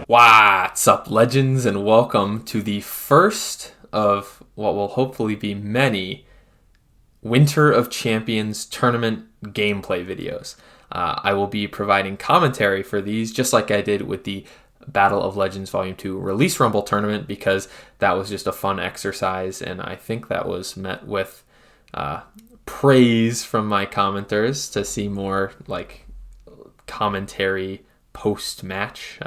What's up, legends, and welcome to the first of what will hopefully be many Winter of Champions tournament gameplay videos. I will be providing commentary for these just like I did with the Battle of Legends Volume 2 Release Rumble tournament, because that was just a fun exercise, and I think that was met with praise from my commenters to see more like commentary post-match.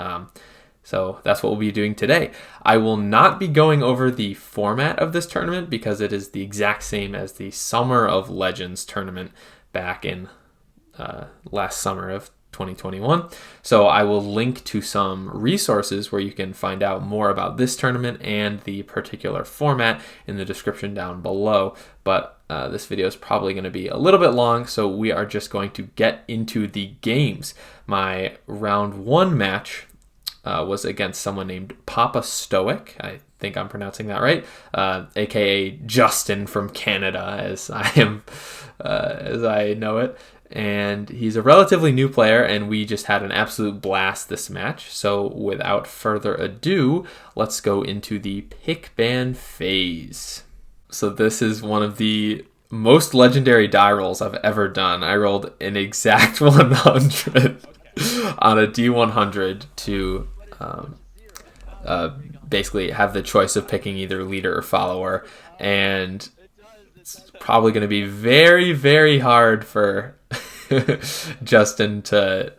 So that's what we'll be doing today. I will not be going over the format of this tournament because it is the exact same as the Summer of Legends tournament back in last summer of 2021. So I will link to some resources where you can find out more about this tournament and the particular format in the description down below. But this video is probably going to be a little bit long, so we are just going to get into the games. My round one match was against someone named PapaStoic. I think I'm pronouncing that right, aka Justin from Canada, as I know it. And he's a relatively new player, and we just had an absolute blast this match. So without further ado, let's go into the pick ban phase. So this is one of the most legendary die rolls I've ever done. I rolled an exact 100 on a D100 to basically have the choice of picking either leader or follower, and it's probably going to be very, very hard for Justin to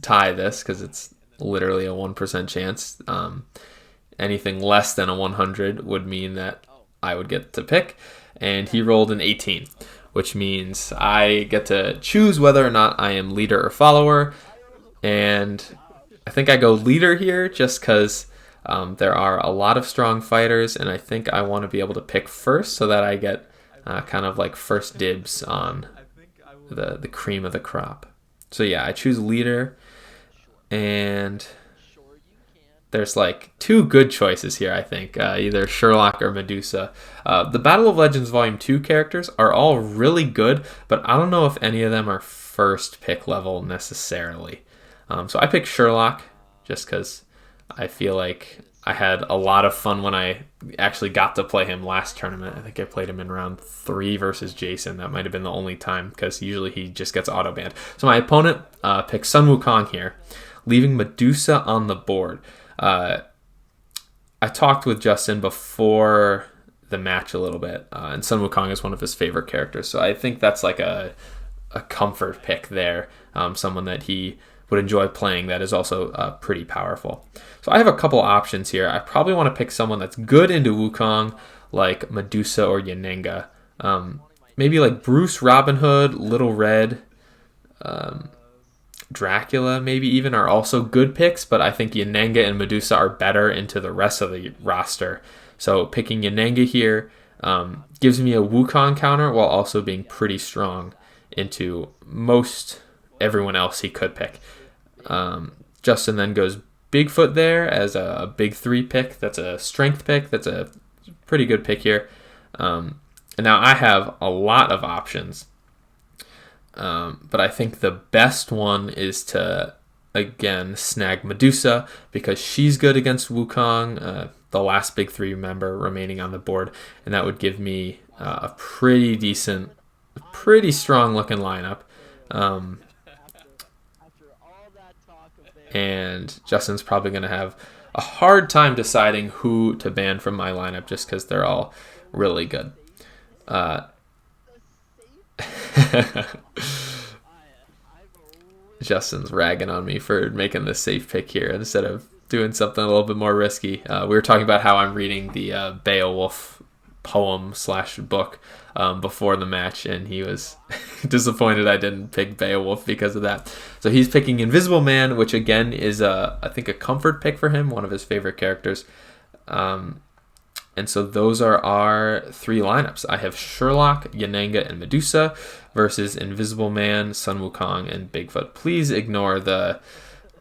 tie this because it's literally a 1% chance. Anything less than a 100 would mean that I would get to pick, and he rolled an 18, which means I get to choose whether or not I am leader or follower. And I think I go leader here just because there are a lot of strong fighters, and I think I want to be able to pick first so that I get kind of like first dibs on the cream of the crop. So yeah, I choose leader, and there's like two good choices here, I think, either Sherlock or Medusa. The Battle of Legends Volume 2 characters are all really good, but I don't know if any of them are first pick level necessarily. So I picked Sherlock just because I feel like I had a lot of fun when I actually got to play him last tournament. I think I played him in round 3 versus Jason. That might have been the only time because usually he just gets auto-banned. So my opponent picked Sun Wukong here, leaving Medusa on the board. I talked with Justin before the match a little bit, and Sun Wukong is one of his favorite characters. So I think that's like a comfort pick there, someone that he would enjoy playing that is also pretty powerful. So I have a couple options here. I probably want to pick someone that's good into Wukong, like Medusa or Yanenga. Maybe like Bruce, Robin Hood, Little Red, Dracula maybe even are also good picks, but I think Yanenga and Medusa are better into the rest of the roster. So picking Yanenga here gives me a Wukong counter while also being pretty strong into most everyone else he could pick. Justin then goes Bigfoot there as a big 3 pick. That's a strength pick. That's a pretty good pick here. And now I have a lot of options. But I think the best one is to, again, snag Medusa because she's good against Wukong, the last big 3 member remaining on the board. And that would give me a pretty decent, pretty strong looking lineup. And Justin's probably going to have a hard time deciding who to ban from my lineup just because they're all really good. Justin's ragging on me for making the safe pick here instead of doing something a little bit more risky. We were talking about how I'm reading the Beowulf poem/book before the match, and he was disappointed I didn't pick Beowulf because of that. So he's picking Invisible Man, which again is I think a comfort pick for him, one of his favorite characters. And so those are our 3 lineups. I have Sherlock, Yanenga, and Medusa versus Invisible Man, Sun Wukong, and Bigfoot. Please ignore the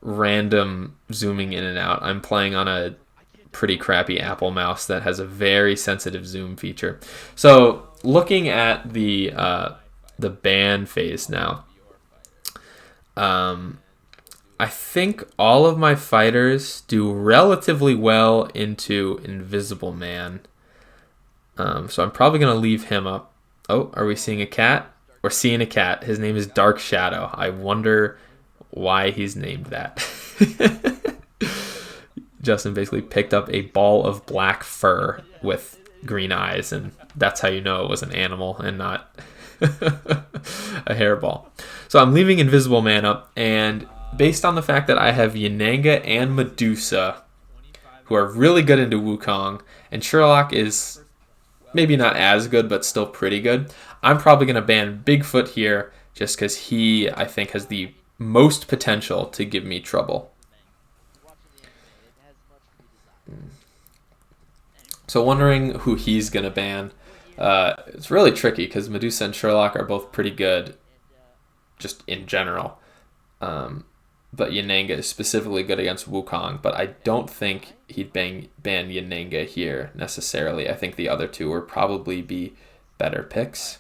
random zooming in and out. I'm playing on a pretty crappy Apple mouse that has a very sensitive zoom feature. So looking at the ban phase now, I think all of my fighters do relatively well into Invisible Man. So I'm probably going to leave him up. Oh, are we seeing a cat? We're seeing a cat. His name is Dark Shadow. I wonder why he's named that. Justin basically picked up a ball of black fur with green eyes, and that's how you know it was an animal and not a hairball. So I'm leaving Invisible Man up, and based on the fact that I have Yananga and Medusa, who are really good into Wukong, and Sherlock is maybe not as good, but still pretty good, I'm probably going to ban Bigfoot here, just because he, I think, has the most potential to give me trouble. So wondering who he's going to ban. It's really tricky because Medusa and Sherlock are both pretty good just in general. But Yananga is specifically good against Wukong, but I don't think he'd ban Yananga here necessarily. I think the other two would probably be better picks.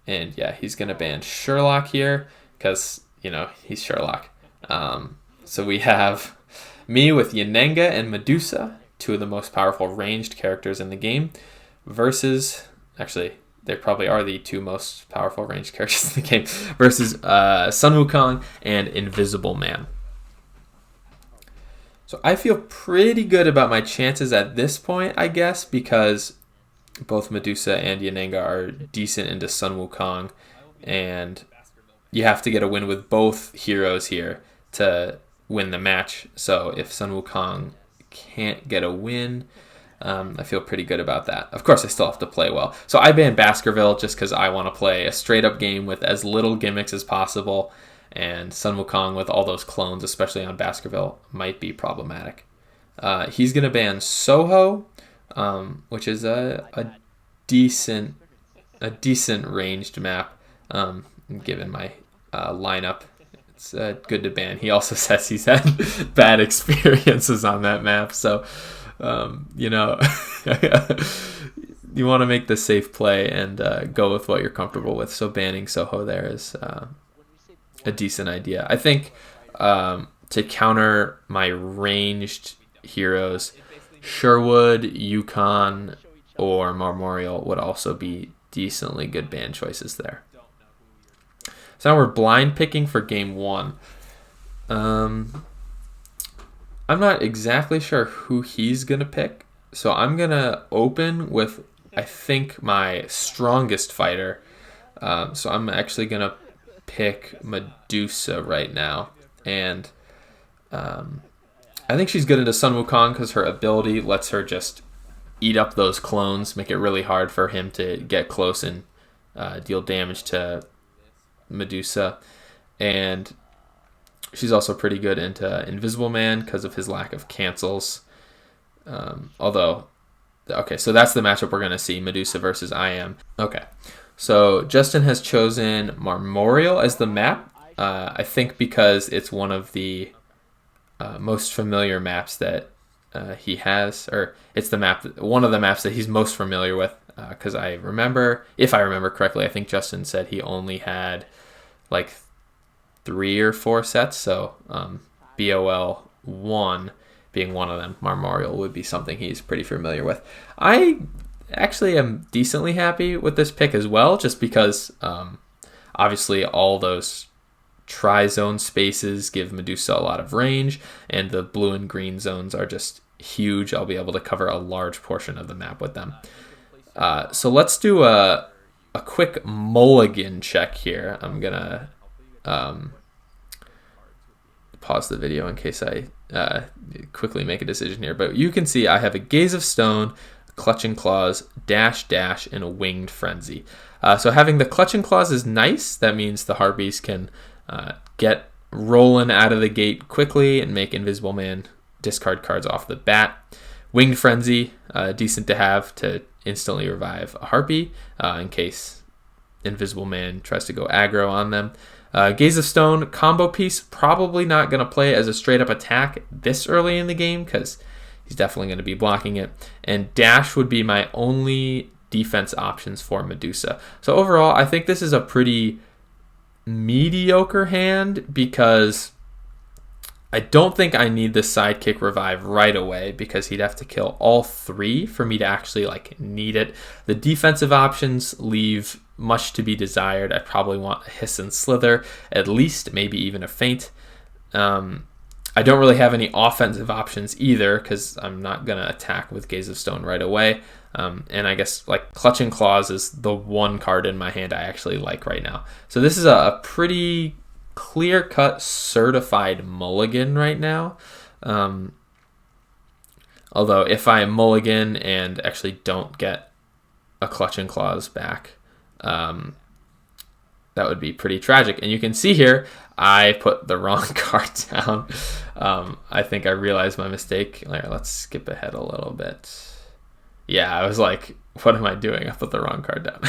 And yeah, he's going to ban Sherlock here because, you know, he's Sherlock. So we have me with Yananga and Medusa, two of the most powerful ranged characters in the game, versus, actually, they probably are the two most powerful ranged characters in the game, versus Sun Wukong and Invisible Man. So I feel pretty good about my chances at this point, I guess, because both Medusa and Yananga are decent into Sun Wukong, and you have to get a win with both heroes here to win the match. So if Sun Wukong can't get a win, I feel pretty good about that. Of course, I still have to play well. So I ban Baskerville just because I want to play a straight-up game with as little gimmicks as possible, and Sun Wukong with all those clones, especially on Baskerville, might be problematic. He's going to ban Soho, which is a decent ranged map, given my lineup. It's good to ban. He also says he's had bad experiences on that map, so you know, you want to make the safe play and go with what you're comfortable with. So banning Soho there is a decent idea. I think to counter my ranged heroes, Sherwood, Yukon, or Marmorial would also be decently good ban choices there. So now we're blind picking for game one. I'm not exactly sure who he's going to pick. So I'm going to open with, I think, my strongest fighter. So I'm actually going to pick Medusa right now. And I think she's good into Sun Wukong because her ability lets her just eat up those clones, make it really hard for him to get close and deal damage to Medusa. And she's also pretty good into Invisible Man because of his lack of cancels. Okay, so that's the matchup we're going to see, Medusa versus IM. Okay, so Justin has chosen Marmorial as the map. I think because it's one of the most familiar maps that he has, or it's one of the maps that he's most familiar with. Because if I remember correctly, I think Justin said he only had like 3 or 4 sets. So BOL 1 being one of them, Marmorial would be something he's pretty familiar with. I actually am decently happy with this pick as well, just because obviously all those tri-zone spaces give Medusa a lot of range, and the blue and green zones are just huge. I'll be able to cover a large portion of the map with them. So let's do a quick mulligan check here. I'm gonna pause the video in case I quickly make a decision here. But you can see I have a Gaze of Stone, Clutching Claws, Dash, and a Winged Frenzy. So having the Clutching Claws is nice. That means the Harpies can get rolling out of the gate quickly and make Invisible Man discard cards off the bat. Winged Frenzy, decent to have to instantly revive a Harpy in case Invisible Man tries to go aggro on them. Gaze of Stone, combo piece, probably not going to play as a straight up attack this early in the game because he's definitely going to be blocking it. And Dash would be my only defense options for Medusa. So overall, I think this is a pretty mediocre hand because I don't think I need the Sidekick Revive right away because he'd have to kill all 3 for me to actually like need it. The defensive options leave much to be desired. I probably want a Hiss and Slither, at least, maybe even a Feint. I don't really have any offensive options either because I'm not going to attack with Gaze of Stone right away. And I guess like Clutching Claws is the one card in my hand I actually like right now. So this is a pretty clear-cut certified mulligan right now. Although if I mulligan and actually don't get a Clutching Claws back, that would be pretty tragic. And you can see here, I put the wrong card down. I think I realized my mistake. Let's skip ahead a little bit. Yeah, I was like, what am I doing? I put the wrong card down.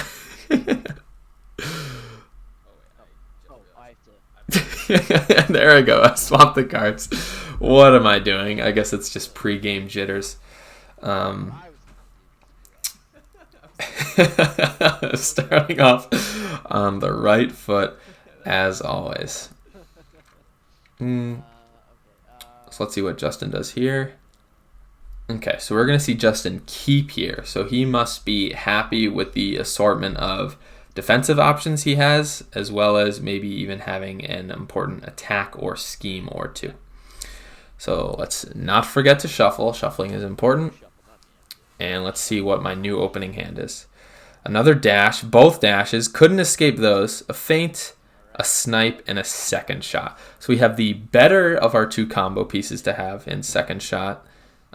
There I go. I swapped the cards. What am I doing? I guess it's just pre-game jitters. Starting off on the right foot, as always. So let's see what Justin does here. Okay, so we're going to see Justin keep here. So he must be happy with the assortment of defensive options he has, as well as maybe even having an important attack or scheme or 2. So let's not forget to shuffle. Shuffling is important. And let's see what my new opening hand is. Another dash, both dashes, couldn't escape those. A Feint, a Snipe, and a Second Shot. So we have the better of our 2 combo pieces to have in Second Shot.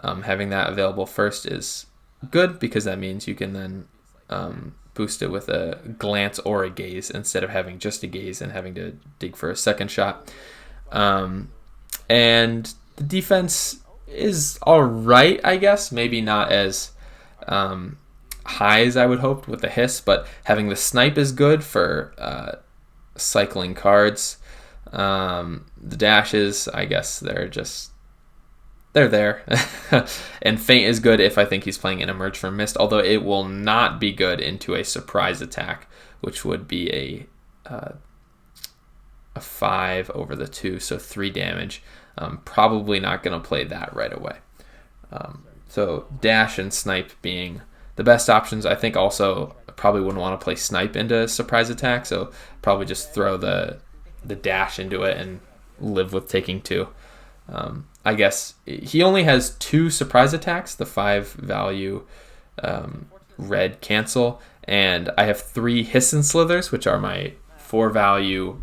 Having that available first is good because that means you can then boost it with a glance or a gaze instead of having just a gaze and having to dig for a Second Shot. And the defense is all right, I guess. Maybe not as high as I would hope with the Hiss, but having the Snipe is good for cycling cards. The dashes, I guess they're there. And Feint is good if I think he's playing an Emerge from Mist, although it will not be good into a surprise attack, which would be a 5 over the 2, so 3 damage. Probably not going to play that right away. So Dash and Snipe being the best options. I think also I probably wouldn't want to play Snipe into surprise attack, so probably just throw the Dash into it and live with taking 2. I guess he only has 2 surprise attacks, the 5 value red cancel, and I have 3 Hiss and Slithers, which are my 4 value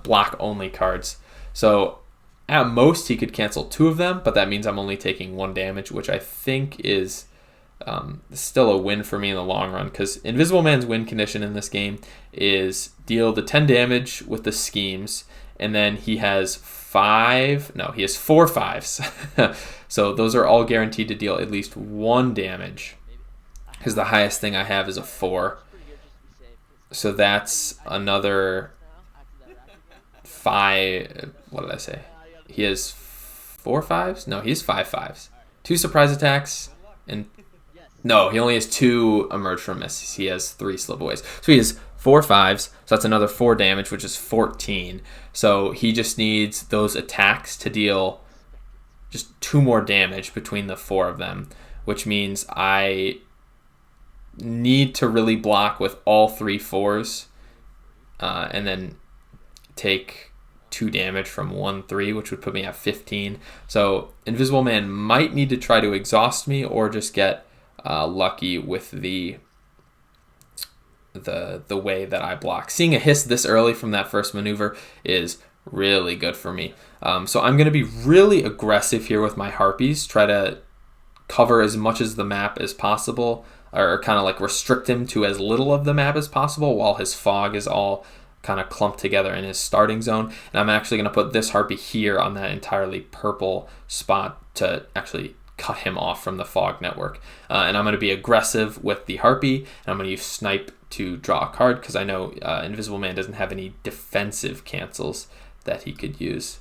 block only cards. So at most he could cancel 2 of them, but that means I'm only taking 1 damage, which I think is still a win for me in the long run, because Invisible Man's win condition in this game is deal the 10 damage with the schemes, and then he has 4 fives. So those are all guaranteed to deal at least 1 damage, because the highest thing I have is a 4. So that's another 5. What did I say? He has 4 fives? No, he has 5 fives. 2 surprise attacks, and no, he only has 2 emerge from miss. He has 3 slipaways. So he has 4 fives, so that's another 4 damage, which is 14. So he just needs those attacks to deal just 2 more damage between the 4 of them, which means I need to really block with all 3 4s, and then take 2 damage from 1 3, which would put me at 15. So Invisible Man might need to try to exhaust me or just get lucky with the way that I block. Seeing a Hiss this early from that first maneuver is really good for me. So I'm going to be really aggressive here with my Harpies, try to cover as much as the map as possible, or kind of like restrict him to as little of the map as possible while his fog is all kind of clumped together in his starting zone. And I'm actually going to put this Harpy here on that entirely purple spot to actually cut him off from the fog network. And I'm going to be aggressive with the Harpy, and I'm going to use Snipe to draw a card, because I know Invisible Man doesn't have any defensive cancels that he could use.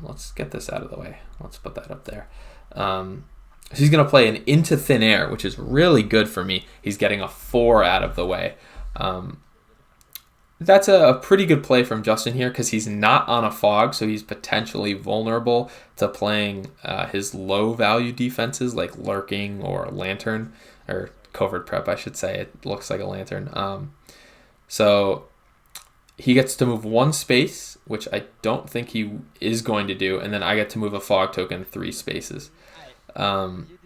Let's get this out of the way. Let's put that up there. So he's going to play an Into Thin Air, which is really good for me. He's getting a 4 out of the way. That's a pretty good play from Justin here because he's not on a fog, so he's potentially vulnerable to playing his low value defenses like lurking or lantern, or covert prep, I should say. It looks like a lantern. So he gets to move one space, which I don't think he is going to do, and then I get to move a fog token 3 spaces. I'm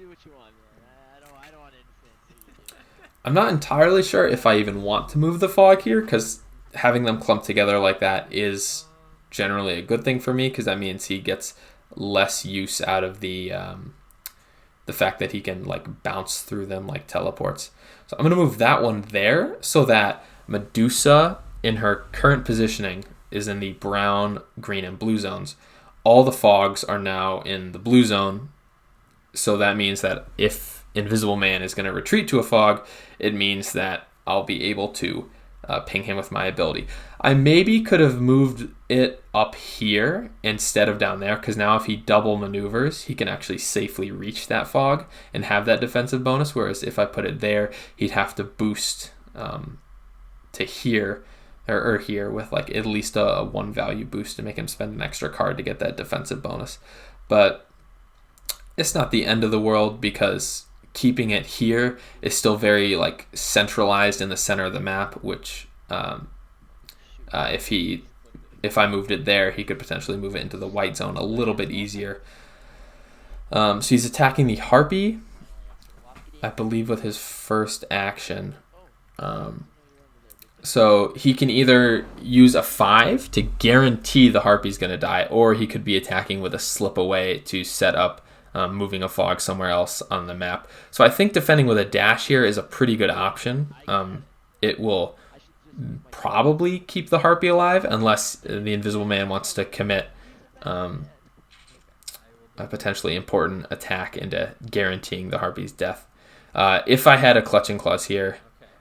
not entirely sure if I even want to move the fog here, because having them clumped together like that is generally a good thing for me, because that means he gets less use out of the fact that he can like bounce through them like teleports. So I'm going to move that one there so that Medusa in her current positioning is in the brown, green, and blue zones. All the fogs are now in the blue zone, so that means that if Invisible Man is going to retreat to a fog, it means that I'll be able to ping him with my ability. I maybe could have moved it up here instead of down there, because now if he double maneuvers, he can actually safely reach that fog and have that defensive bonus, whereas if I put it there, he'd have to boost to here, or here with like at least a 1 value boost to make him spend an extra card to get that defensive bonus. But it's not the end of the world, because keeping it here is still very like centralized in the center of the map, which if I moved it there, he could potentially move it into the white zone a little bit easier. So he's attacking the Harpy, I believe, with his first action. So he can either use a 5 to guarantee the Harpy's going to die, or he could be attacking with a slip away to set up moving a fog somewhere else on the map. So I think defending with a dash here is a pretty good option. It will probably keep the Harpy alive unless the Invisible Man wants to commit a potentially important attack into guaranteeing the Harpy's death. If I had a Clutching Claws here,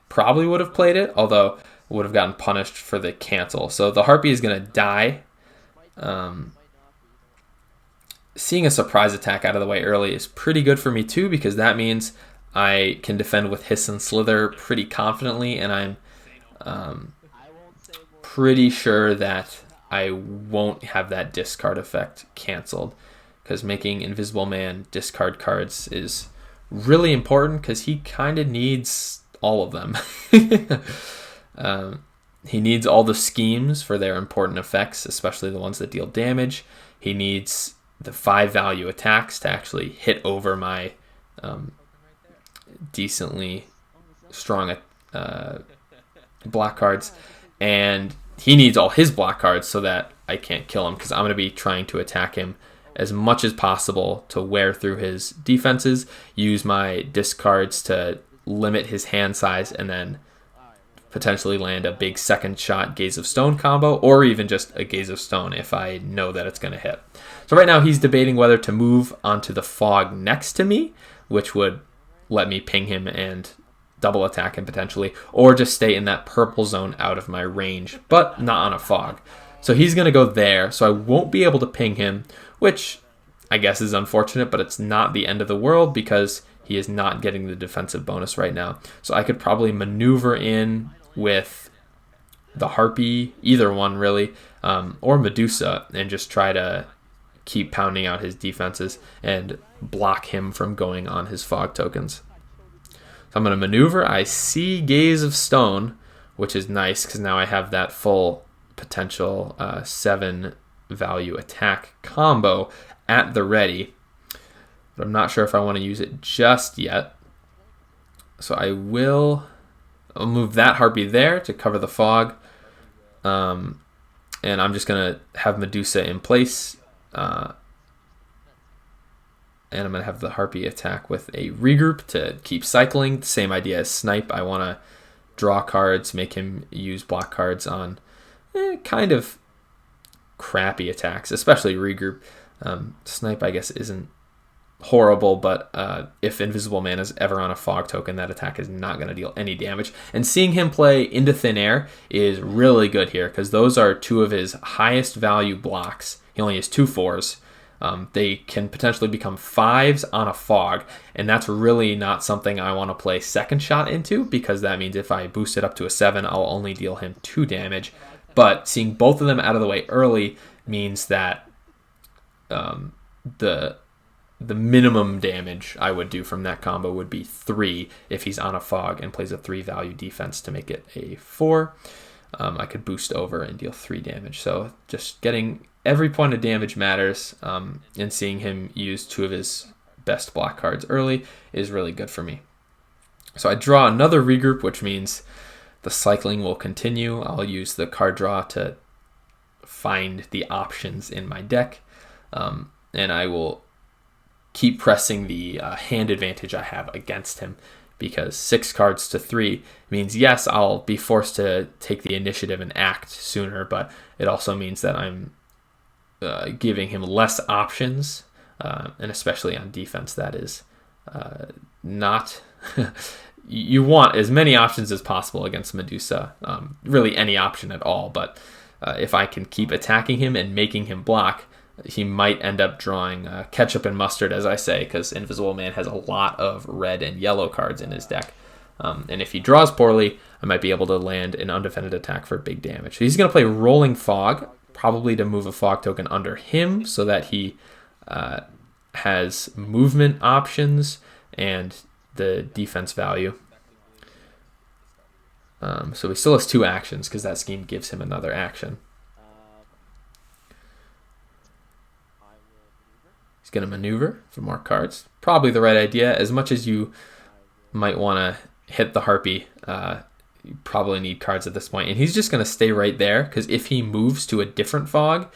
probably would have played it, although would have gotten punished for the cancel. So the Harpy is going to die. Seeing a surprise attack out of the way early is pretty good for me too, because that means I can defend with Hiss and Slither pretty confidently, and I'm pretty sure that I won't have that discard effect canceled, because making Invisible Man discard cards is really important, because he kind of needs all of them. He needs all the schemes for their important effects, especially the ones that deal damage. He needs the 5 value attacks to actually hit over my decently strong block cards, and he needs all his block cards so that I can't kill him, because I'm going to be trying to attack him as much as possible to wear through his defenses, use my discards to limit his hand size, and then potentially land a big second shot Gaze of Stone combo, or even just a Gaze of Stone if I know that it's going to hit. So right now he's debating whether to move onto the fog next to me, which would let me ping him and double attack him potentially, or just stay in that purple zone out of my range, but not on a fog. So he's going to go there, so I won't be able to ping him, which I guess is unfortunate, but it's not the end of the world, because he is not getting the defensive bonus right now. So I could probably maneuver in with the Harpy, either one really, or Medusa, and just try to keep pounding out his defenses and block him from going on his fog tokens. So I'm going to maneuver. I see Gaze of Stone, which is nice, because now I have that full potential 7 value attack combo at the ready. But I'm not sure if I want to use it just yet. So I'll move that Harpy there to cover the fog. And I'm just going to have Medusa in place. And I'm going to have the Harpy attack with a regroup to keep cycling. Same idea as Snipe. I want to draw cards, make him use block cards on kind of crappy attacks, especially regroup. Snipe, I guess, isn't horrible, but if Invisible Man is ever on a fog token, that attack is not going to deal any damage. And seeing him play into Thin Air is really good here, because those are 2 of his highest value blocks. He only has 2 4s, They can potentially become 5s on a fog, and that's really not something I want to play second shot into, because that means if I boost it up to a 7, I'll only deal him 2 damage. But seeing both of them out of the way early means that the minimum damage I would do from that combo would be 3 if he's on a fog and plays a 3 value defense to make it a 4. I could boost over and deal 3 damage. So just getting every point of damage matters, and seeing him use 2 of his best block cards early is really good for me. So I draw another regroup, which means the cycling will continue. I'll use the card draw to find the options in my deck, and I will keep pressing the hand advantage I have against him, because 6 cards to 3 means, yes, I'll be forced to take the initiative and act sooner, but it also means that I'm giving him less options, and especially on defense, that is not... You want as many options as possible against Medusa, really any option at all, but if I can keep attacking him and making him block, he might end up drawing ketchup and mustard, as I say, because Invisible Man has a lot of red and yellow cards in his deck. And if he draws poorly, I might be able to land an undefended attack for big damage. So he's going to play Rolling Fog, probably to move a fog token under him so that he has movement options and the defense value. So he still has 2 actions because that scheme gives him another action. He's going to maneuver for more cards. Probably the right idea. As much as you might want to hit the Harpy, you probably need cards at this point. And he's just going to stay right there, because if he moves to a different fog,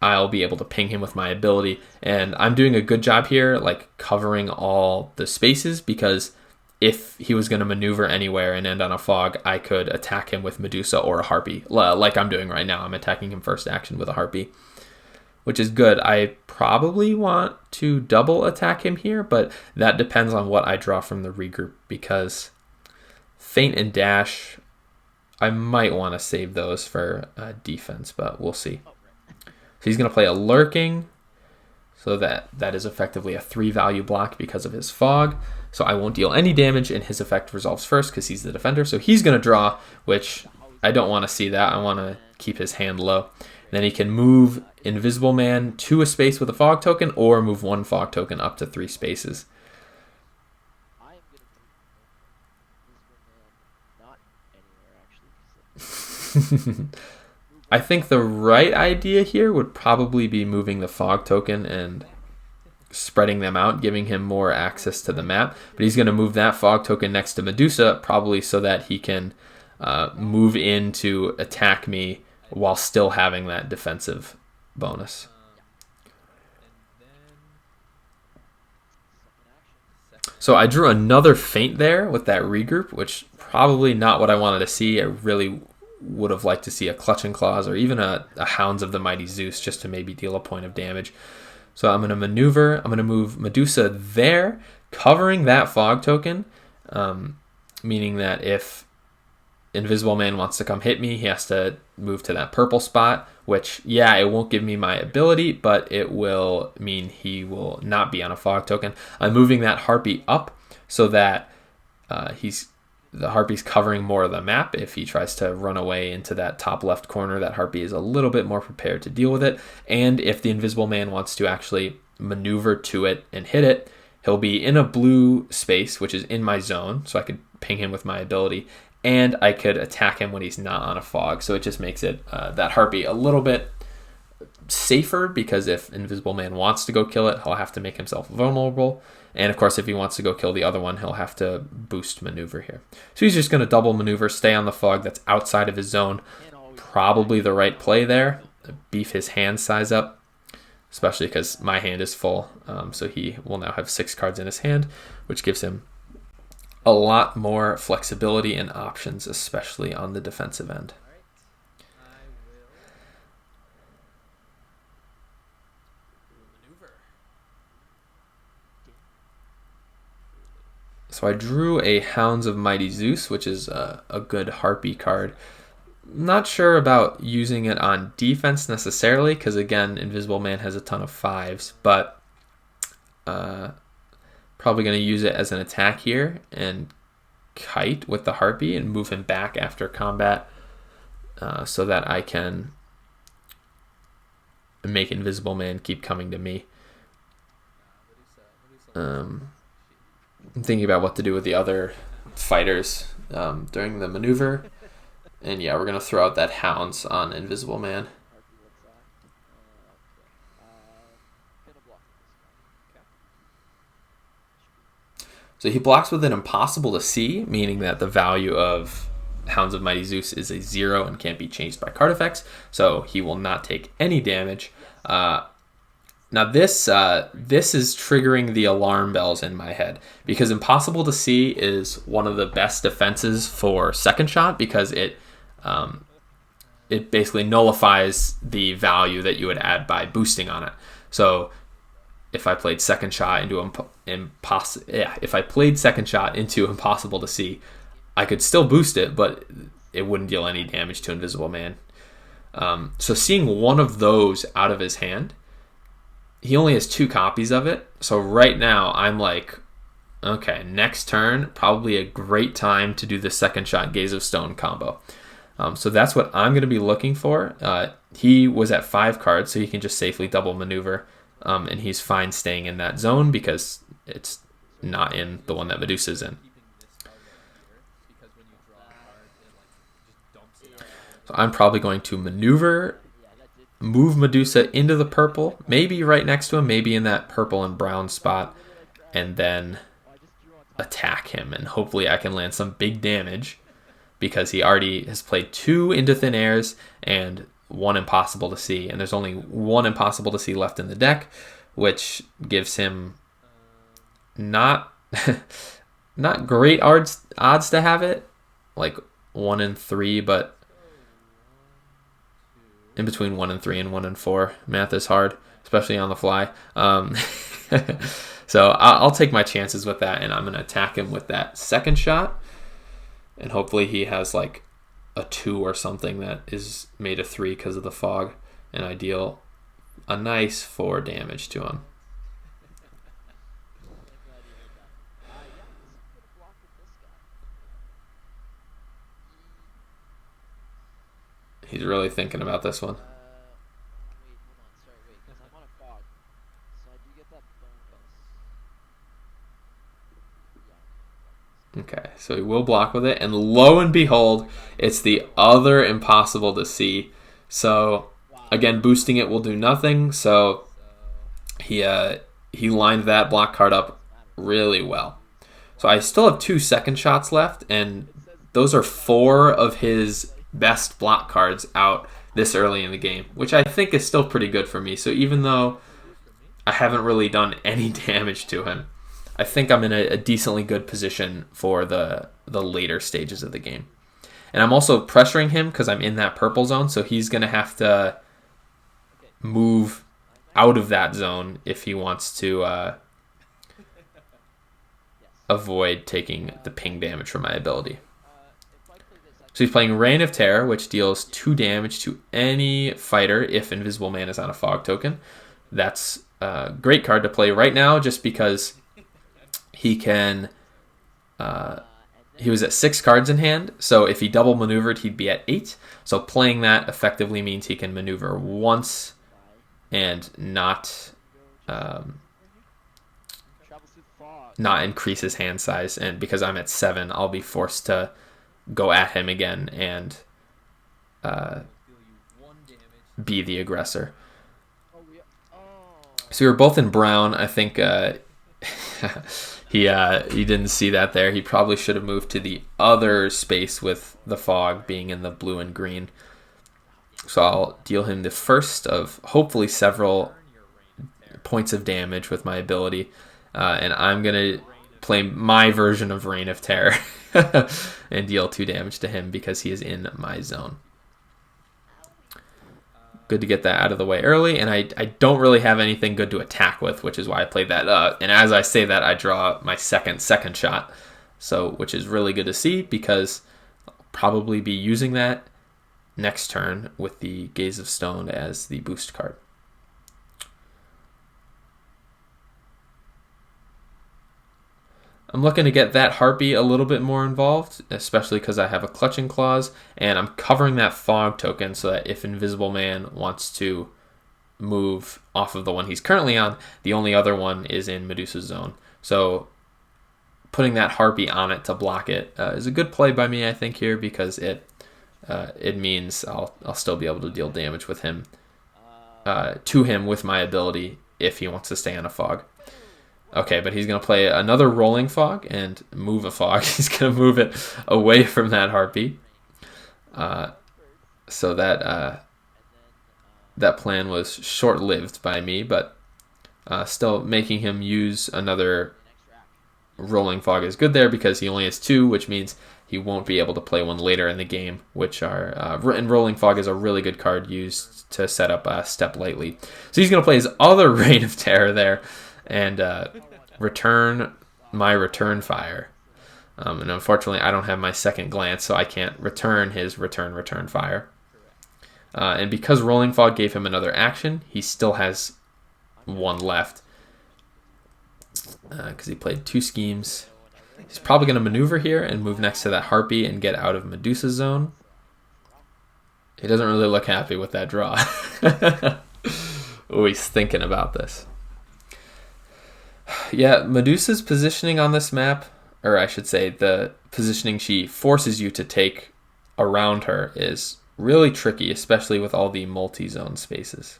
I'll be able to ping him with my ability. And I'm doing a good job here, like covering all the spaces, because if he was going to maneuver anywhere and end on a fog, I could attack him with Medusa or a Harpy, like I'm doing right now. I'm attacking him first action with a Harpy, which is good. I probably want to double attack him here, but that depends on what I draw from the regroup, because Feint and Dash, I might want to save those for defense, but we'll see. So he's going to play a Lurking, so that is effectively a 3 value block because of his fog. So I won't deal any damage, and his effect resolves first because he's the defender. So he's going to draw, which I don't want to see that. I want to keep his hand low. Then he can move Invisible Man to a space with a fog token, or move 1 fog token up to 3 spaces. I think the right idea here would probably be moving the fog token and spreading them out, giving him more access to the map. But he's going to move that fog token next to Medusa, probably so that he can move in to attack me while still having that defensive bonus. So I drew another Feint there with that regroup, which probably not what I wanted to see. I really would have liked to see a Clutching Claws or even a Hounds of the Mighty Zeus, just to maybe deal a point of damage. So I'm going to maneuver. I'm going to move Medusa there, covering that fog token, meaning that if Invisible Man wants to come hit me, he has to move to that purple spot, which, yeah, it won't give me my ability, but it will mean he will not be on a fog token. I'm moving that Harpy up so that the Harpy's covering more of the map. If he tries to run away into that top left corner, that Harpy is a little bit more prepared to deal with it. And if the Invisible Man wants to actually maneuver to it and hit it, he'll be in a blue space, which is in my zone, so I could ping him with my ability, and I could attack him when he's not on a fog. So it just makes it that Harpy a little bit safer, because if Invisible Man wants to go kill it, he'll have to make himself vulnerable. And of course, if he wants to go kill the other one, he'll have to boost maneuver here. So he's just going to double maneuver, stay on the fog that's outside of his zone. Probably the right play there. Beef his hand size up, especially because my hand is full. So he will now have 6 cards in his hand, which gives him a lot more flexibility and options, especially on the defensive end. So I drew a Hounds of Mighty Zeus, which is a good Harpy card. Not sure about using it on defense necessarily, because again, Invisible Man has a ton of 5s, but probably going to use it as an attack here and kite with the Harpy and move him back after combat so that I can make Invisible Man keep coming to me. I'm thinking about what to do with the other fighters during the maneuver. And yeah, we're going to throw out that Hounds on Invisible Man. So he blocks with an impossible to see, meaning that the value of Hounds of Mighty Zeus is a 0 and can't be changed by card effects. So he will not take any damage. Now this is triggering the alarm bells in my head, because impossible to see is one of the best defenses for second shot, because it basically nullifies the value that you would add by boosting on it. So if I played second shot into impossible to see, I could still boost it, but it wouldn't deal any damage to Invisible Man. So seeing one of those out of his hand, he only has 2 copies of it. So right now I'm like, okay, next turn, probably a great time to do the second shot Gaze of Stone combo. So that's what I'm going to be looking for. He was at 5 cards, so he can just safely double maneuver. And he's fine staying in that zone because it's not in the one that Medusa's in. So I'm probably going to move Medusa into the purple, maybe right next to him, maybe in that purple and brown spot, and then attack him. And hopefully I can land some big damage, because he already has played 2 into Thin Airs and 1 impossible to see, and there's only 1 impossible to see left in the deck, which gives him not great odds to have it, like 1 in 3, but in between 1 in 3 and 1 in 4. Math is hard, especially on the fly. So I'll take my chances with that, and I'm going to attack him with that second shot, and hopefully he has like a 2 or something that is made a 3 because of the fog, and I deal a nice 4 damage to him. He's really thinking about this one. Okay, so he will block with it, and lo and behold, it's the other impossible to see. So again, boosting it will do nothing. So he lined that block card up really well. So I still have 2 second shots left, and those are 4 of his best block cards out this early in the game, which I think is still pretty good for me. So even though I haven't really done any damage to him, I think I'm in a decently good position for the later stages of the game. And I'm also pressuring him because I'm in that purple zone, so he's going to have to move out of that zone if he wants to avoid taking the ping damage from my ability. So he's playing Reign of Terror, which deals 2 damage to any fighter if Invisible Man is on a fog token. That's a great card to play right now, just because he can... he was at 6 cards in hand, so if he double maneuvered, he'd be at 8. So playing that effectively means he can maneuver once and not increase his hand size. And because I'm at 7, I'll be forced to go at him again and be the aggressor. So we were both in brown. I think he didn't see that there. He probably should have moved to the other space with the fog being in the blue and green. So I'll deal him the first of hopefully several points of damage with my ability. And I'm going to play my version of Reign of Terror and deal 2 damage to him because he is in my zone. Good to get that out of the way early, and I don't really have anything good to attack with, which is why I played that. And as I say that, I draw my second shot, so which is really good to see because I'll probably be using that next turn with the Gaze of Stone as the boost card. I'm looking to get that Harpy a little bit more involved, especially because I have a Clutching Claws, and I'm covering that Fog token so that if Invisible Man wants to move off of the one he's currently on, the only other one is in Medusa's zone. So putting that Harpy on it to block it is a good play by me, I think, here, because it means I'll still be able to deal damage with him to him with my ability if he wants to stay on a Fog. Okay, but he's going to play another Rolling Fog and move a Fog. He's going to move it away from that Harpy. So that plan was short-lived by me, but still making him use another Rolling Fog is good there because he only has 2, which means he won't be able to play one later in the game, which are... and Rolling Fog is a really good card used to set up Step Lightly. So he's going to play his other Reign of Terror there and return my Return Fire. And unfortunately, I don't have my second glance, so I can't return his Return Fire. And because Rolling Fog gave him another action, he still has 1 left. Because he played 2 schemes. He's probably going to maneuver here and move next to that Harpy and get out of Medusa's zone. He doesn't really look happy with that draw. Oh, he's thinking about this. Yeah, Medusa's positioning on this map, or I should say the positioning she forces you to take around her, is really tricky, especially with all the multi-zone spaces.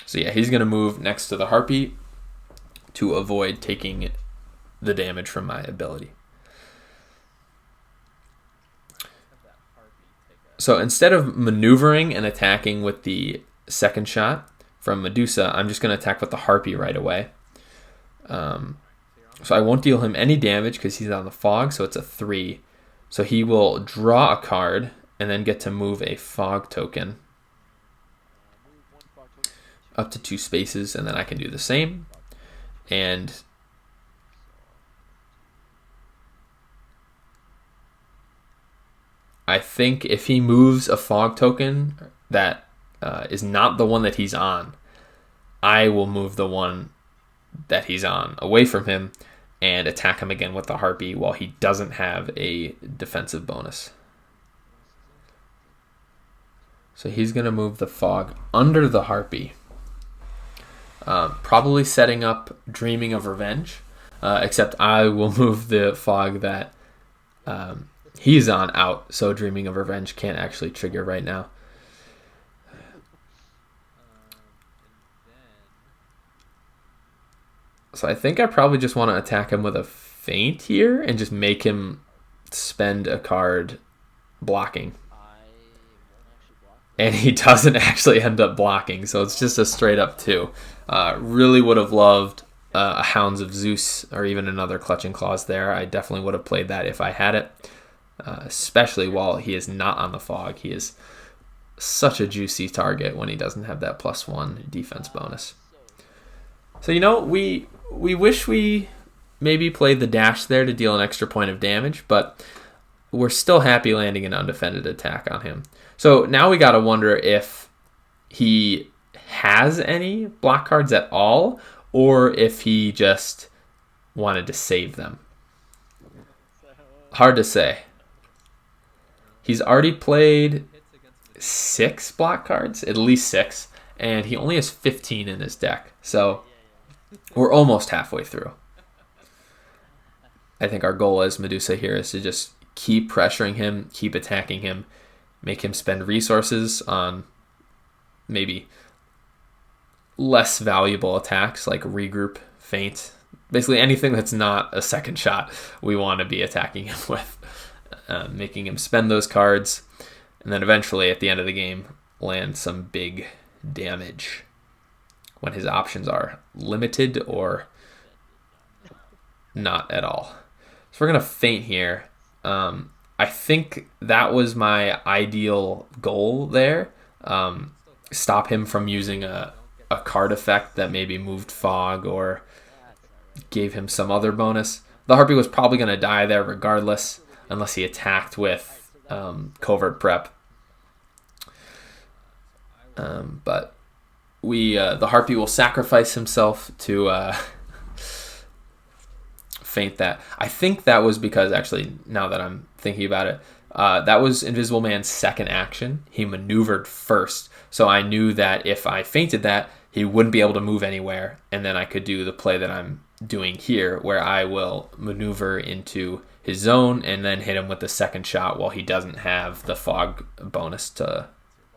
So yeah, he's going to move next to the Harpy to avoid taking the damage from my ability. So instead of maneuvering and attacking with the second shot from Medusa, I'm just going to attack with the Harpy right away. So I won't deal him any damage because he's on the Fog, so it's a 3. So he will draw a card and then get to move a Fog token up to 2 spaces, and then I can do the same. And I think if he moves a Fog token that is not the one that he's on, I will move the one that he's on away from him and attack him again with the Harpy while he doesn't have a defensive bonus. So he's going to move the Fog under the Harpy. Probably setting up Dreaming of Revenge, except I will move the Fog that he's on out, so Dreaming of Revenge can't actually trigger right now. So I think I probably just want to attack him with a Feint here and just make him spend a card blocking. And he doesn't actually end up blocking, so it's just a straight up 2. Really would have loved a Hounds of Zeus or even another Clutching Claws there. I definitely would have played that if I had it, especially while he is not on the Fog. He is such a juicy target when he doesn't have that +1 defense bonus. So, we wish we maybe played the dash there to deal an extra point of damage, but we're still happy landing an undefended attack on him. So now we got to wonder if he has any block cards at all, or if he just wanted to save them. Hard to say. He's already played 6 block cards, at least 6, and he only has 15 in his deck. So we're almost halfway through. I think our goal as Medusa here is to just keep pressuring him, keep attacking him, make him spend resources on maybe less valuable attacks like regroup, feint. Basically anything that's not a second shot we want to be attacking him with. Making him spend those cards, and then eventually at the end of the game land some big damage when his options are limited or not at all. So we're going to feint here. I think that was my ideal goal there. Stop him from using a card effect that maybe moved Fog or gave him some other bonus. The Harpy was probably going to die there regardless, unless he attacked with Covert Prep. But the Harpy will sacrifice himself to feint that. I think that was because, actually, now that I'm thinking about it, that was Invisible Man's second action. He maneuvered first, so I knew that if I feinted that, he wouldn't be able to move anywhere, and then I could do the play that I'm doing here, where I will maneuver into his zone and then hit him with the second shot while he doesn't have the fog bonus to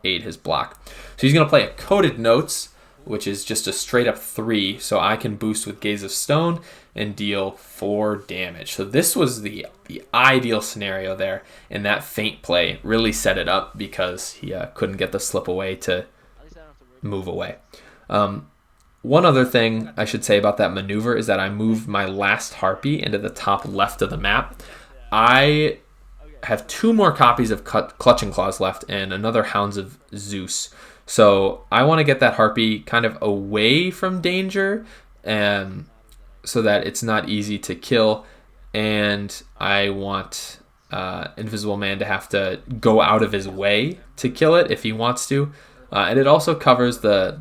aid his block. So he's going to play a Coded Notes, which is just a straight up 3, so I can boost with Gaze of Stone and deal 4 damage. So this was the ideal scenario there, and that feint play really set it up because he couldn't get the slip away to move away. One other thing I should say about that maneuver is that I moved my last Harpy into the top left of the map. I have 2 more copies of Clutching Claws left and another Hounds of Zeus. So I want to get that Harpy kind of away from danger, so that it's not easy to kill. And I want Invisible Man to have to go out of his way to kill it if he wants to. And it also covers the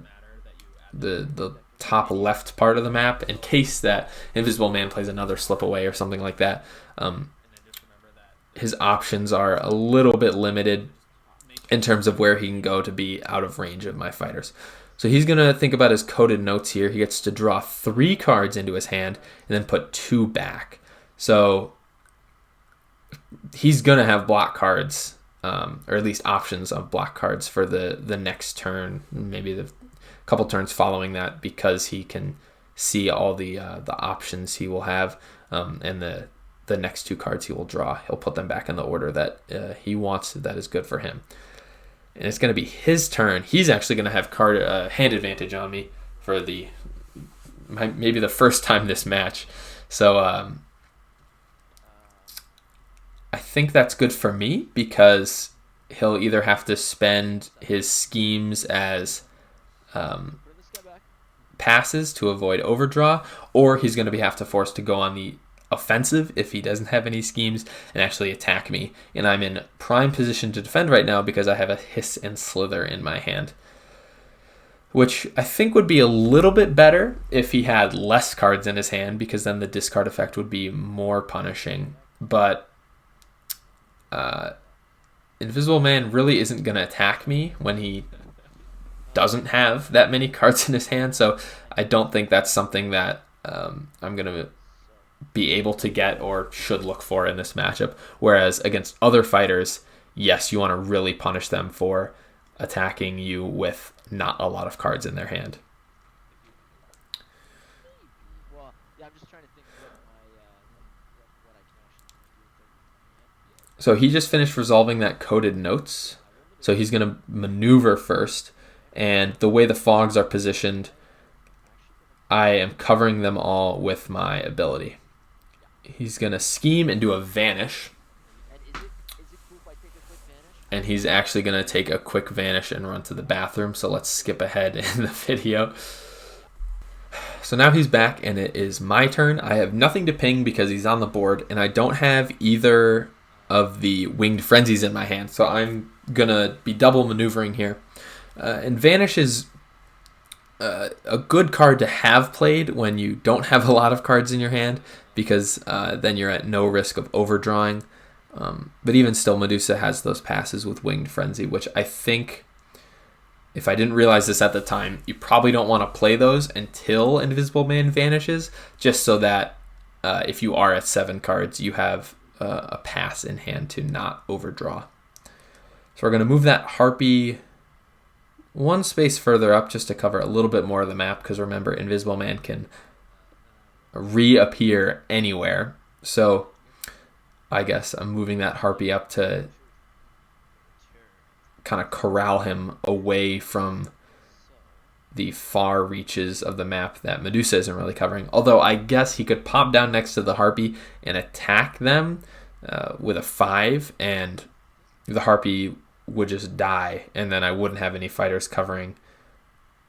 top left part of the map in case that Invisible Man plays another slip away or something like that. His options are a little bit limited in terms of where he can go to be out of range of my fighters. So he's going to think about his Coded Notes here. He gets to draw 3 cards into his hand and then put 2 back. So he's going to have block cards, or at least options of block cards for the next turn, maybe the couple turns following that, because he can see all the options he will have, and the next 2 cards he will draw. He'll put them back in the order that he wants, that is good for him. And it's going to be his turn. He's actually going to have hand advantage on me for maybe the first time this match. So I think that's good for me, because he'll either have to spend his schemes as passes to avoid overdraw, or he's going to have to force to go on the offensive if he doesn't have any schemes and actually attack me. And I'm in prime position to defend right now because I have a Hiss and Slither in my hand, which I think would be a little bit better if he had less cards in his hand, because then the discard effect would be more punishing. But Invisible Man really isn't going to attack me when he doesn't have that many cards in his hand, so I don't think that's something that I'm going to be able to get or should look for in this matchup. Whereas against other fighters, yes, you want to really punish them for attacking you with not a lot of cards in their hand. So he just finished resolving that Coded Notes. So he's going to maneuver first. And the way the fogs are positioned, I am covering them all with my ability. He's going to scheme and do a Vanish. And he's actually going to take a quick Vanish and run to the bathroom. So let's skip ahead in the video. So now he's back and it is my turn. I have nothing to ping because he's on the board, and I don't have either of the Winged Frenzies in my hand. So I'm going to be double maneuvering here. And Vanish is a good card to have played when you don't have a lot of cards in your hand, because then you're at no risk of overdrawing. But even still, Medusa has those passes with Winged Frenzy, which I think, if I didn't realize this at the time, you probably don't want to play those until Invisible Man vanishes, just so that if you are at 7 cards, you have a pass in hand to not overdraw. So we're going to move that Harpy 1 space further up just to cover a little bit more of the map, because remember, Invisible Man can reappear anywhere. So I guess I'm moving that Harpy up to kind of corral him away from the far reaches of the map that Medusa isn't really covering. Although I guess he could pop down next to the Harpy and attack them with a 5, and the Harpy would just die, and then I wouldn't have any fighters covering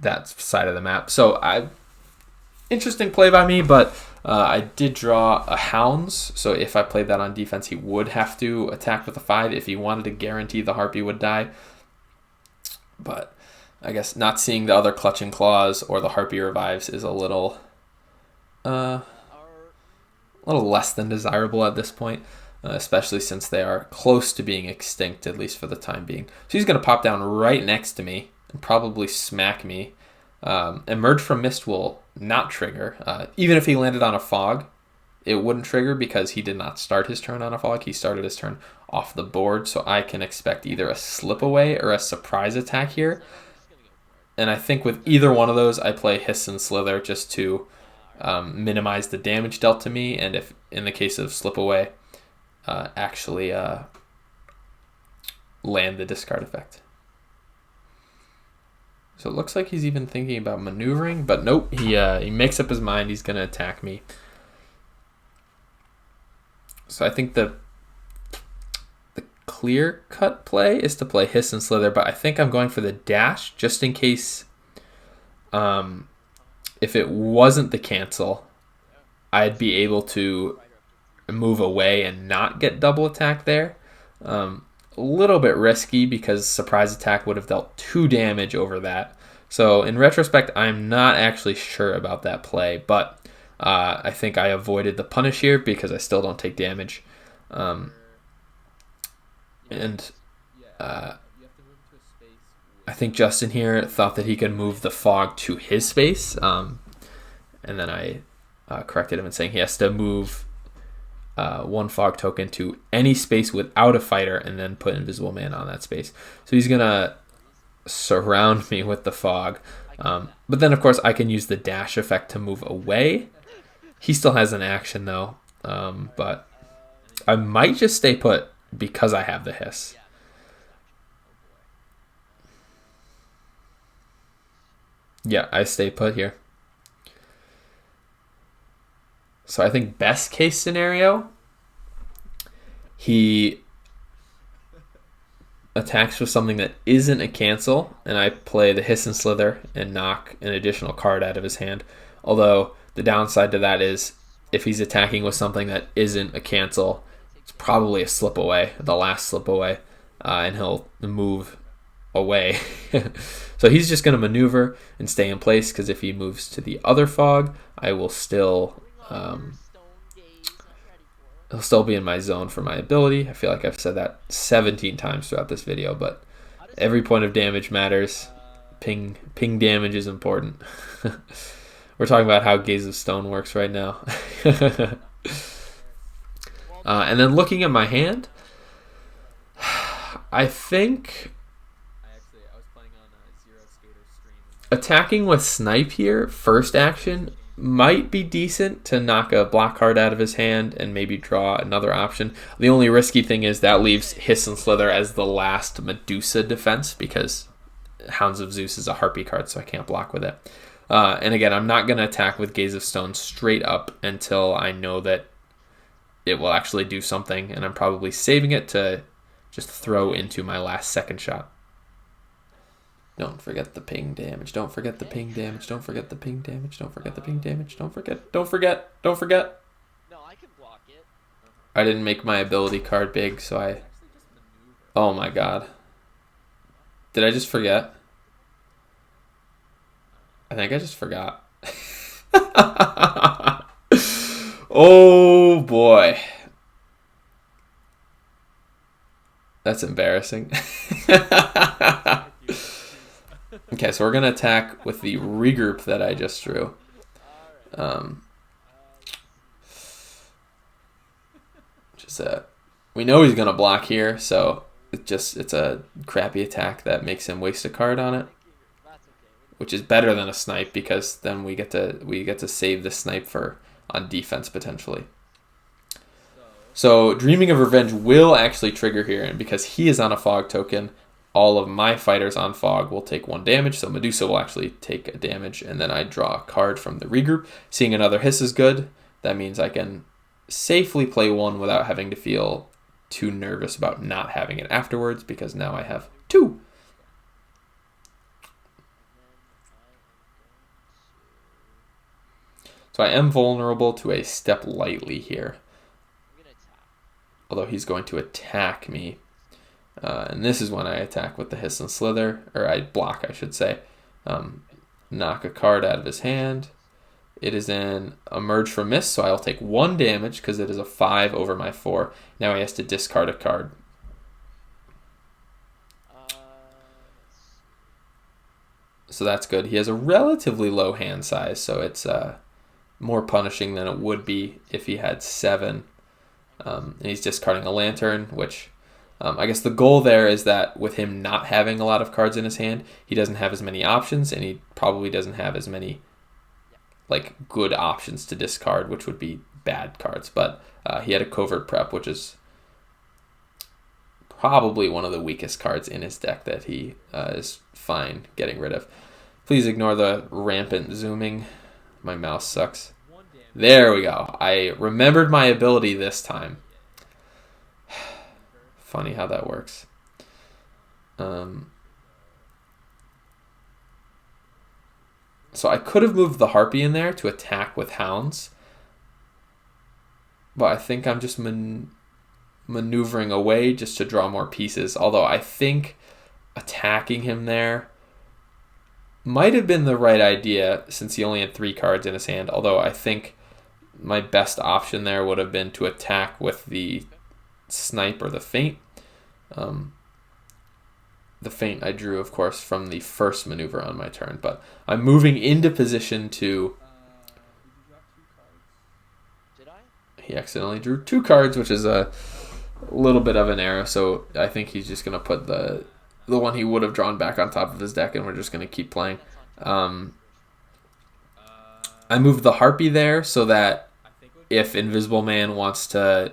that side of the map. So interesting play by me, but I did draw a Hounds, so if I played that on defense, he would have to attack with a 5 if he wanted to guarantee the Harpy would die. But I guess not seeing the other Clutching Claws or the Harpy Revives is a little less than desirable at this point, especially since they are close to being extinct, at least for the time being. So he's going to pop down right next to me and probably smack me. Emerge from Mist will not trigger. Even if he landed on a Fog, it wouldn't trigger because he did not start his turn on a Fog. He started his turn off the board, so I can expect either a Slip Away or a surprise attack here. And I think with either one of those, I play Hiss and Slither just to minimize the damage dealt to me, and if in the case of Slip Away, actually land the discard effect. So it looks like he's even thinking about maneuvering, but nope, he makes up his mind. He's going to attack me. So I think the clear-cut play is to play Hiss and Slither, but I think I'm going for the dash just in case if it wasn't the cancel, I'd be able to move away and not get double attack there. A little bit risky because surprise attack would have dealt 2 damage over that. So in retrospect, I'm not actually sure about that play, but I think I avoided the punish here because I still don't take damage. I think Justin here thought that he could move the Fog to his space, and then I corrected him in saying he has to move 1 Fog token to any space without a fighter and then put Invisible Man on that space. So he's going to surround me with the Fog. But then, of course, I can use the dash effect to move away. He still has an action, though, but I might just stay put because I have the Hiss. Yeah, I stay put here. So I think best case scenario, he attacks with something that isn't a cancel, and I play the Hiss and Slither and knock an additional card out of his hand. Although the downside to that is if he's attacking with something that isn't a cancel, it's probably a Slip Away, the last Slip Away, and he'll move away. So he's just going to maneuver and stay in place, because if he moves to the other Fog, I will still he'll still be in my zone for my ability. I feel like I've said that 17 times throughout this video, but every point of damage matters. Ping damage is important. We're talking about how Gaze of Stone works right now. And then looking at my hand, I think attacking with Snipe here, first action, might be decent to knock a block card out of his hand and maybe draw another option. The only risky thing is that leaves Hiss and Slither as the last Medusa defense, because Hounds of Zeus is a Harpy card, so I can't block with it. And again, I'm not going to attack with Gaze of Stone straight up until I know that it will actually do something, and I'm probably saving it to just throw into my last second shot. Don't forget the ping damage. Don't forget the ping damage. Don't forget the ping damage. Don't forget the ping damage. Don't forget. Don't forget. Don't forget. No, I can block it. I didn't make my ability card big, so I... Oh my god. Did I just forget? I think I just forgot. Oh boy. That's embarrassing. Okay, so we're going to attack with the regroup that I just drew. We know he's going to block here, so it's a crappy attack that makes him waste a card on it, which is better than a snipe, because then we get to save the snipe for on defense potentially. So Dreaming of Revenge will actually trigger here, and because he is on a Fog token, all of my fighters on Fog will take 1 damage, so Medusa will actually take a damage, and then I draw a card from the regroup. Seeing another Hiss is good. That means I can safely play 1 without having to feel too nervous about not having it afterwards, because now I have 2. So I am vulnerable to a Step Lightly here. Although he's going to attack me. And this is when I attack with the Hiss and Slither, or I block, I should say. Knock a card out of his hand. It is an Emerge from Mist, so I'll take 1 damage because it is a 5 over my 4. Now he has to discard a card. So that's good. He has a relatively low hand size, so it's more punishing than it would be if he had 7. And he's discarding a Lantern, which I guess the goal there is that with him not having a lot of cards in his hand, he doesn't have as many options, and he probably doesn't have as many like good options to discard, which would be bad cards. But he had a Covert Prep, which is probably one of the weakest cards in his deck that he is fine getting rid of. Please ignore the rampant zooming. My mouse sucks. There we go. I remembered my ability this time. Funny how that works. So I could have moved the Harpy in there to attack with Hounds, but I think I'm just maneuvering away just to draw more pieces, although I think attacking him there might have been the right idea since he only had 3 cards in his hand, although I think my best option there would have been to attack with the Snipe or the Feint. The Feint I drew, of course, from the first maneuver on my turn, but I'm moving into position to... He accidentally drew 2 cards, which is a little bit of an error, so I think he's just going to put the one he would have drawn back on top of his deck, and we're just going to keep playing. I moved the Harpy there so that if Invisible Man wants to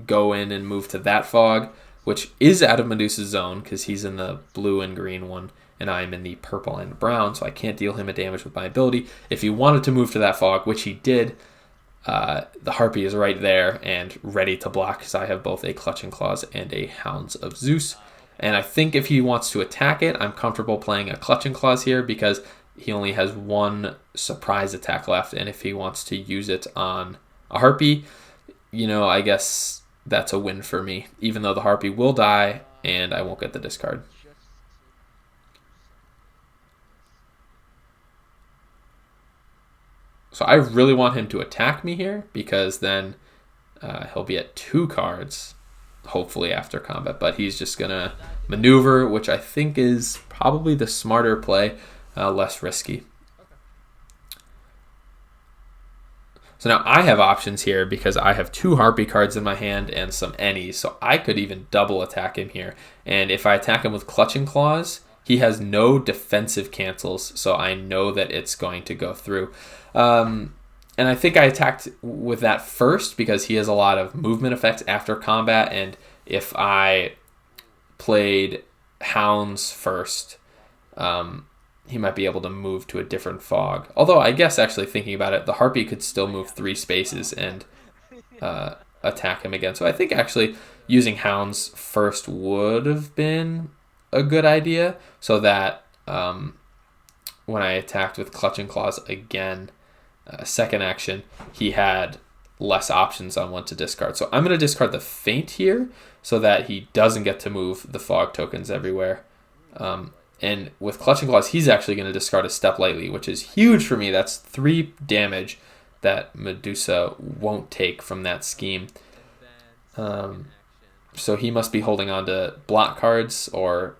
go in and move to that fog, which is out of Medusa's zone because he's in the blue and green one, and I'm in the purple and brown, so I can't deal him a damage with my ability. If he wanted to move to that fog, which he did, the Harpy is right there and ready to block because I have both a Clutching Claws and a Hounds of Zeus. And I think if he wants to attack it, I'm comfortable playing a Clutching Claws here because he only has 1 surprise attack left, and if he wants to use it on a Harpy, I guess that's a win for me, even though the Harpy will die and I won't get the discard. So I really want him to attack me here because then he'll be at 2 cards, hopefully after combat, but he's just going to maneuver, which I think is probably the smarter play, less risky. So now I have options here because I have 2 Harpy cards in my hand and some Ennies, so I could even double attack him here. And if I attack him with Clutching Claws, he has no defensive cancels, so I know that it's going to go through. And I think I attacked with that first because he has a lot of movement effects after combat, and if I played Hounds first, he might be able to move to a different fog. Although I guess actually thinking about it, the Harpy could still move 3 spaces and attack him again. So I think actually using Hounds first would have been a good idea so that when I attacked with Clutching Claws again, second action, he had less options on what to discard. So I'm going to discard the Feint here so that he doesn't get to move the fog tokens everywhere. And with Clutching Claws, he's actually going to discard a Step Lightly, which is huge for me. That's 3 damage that Medusa won't take from that scheme. So he must be holding on to block cards, or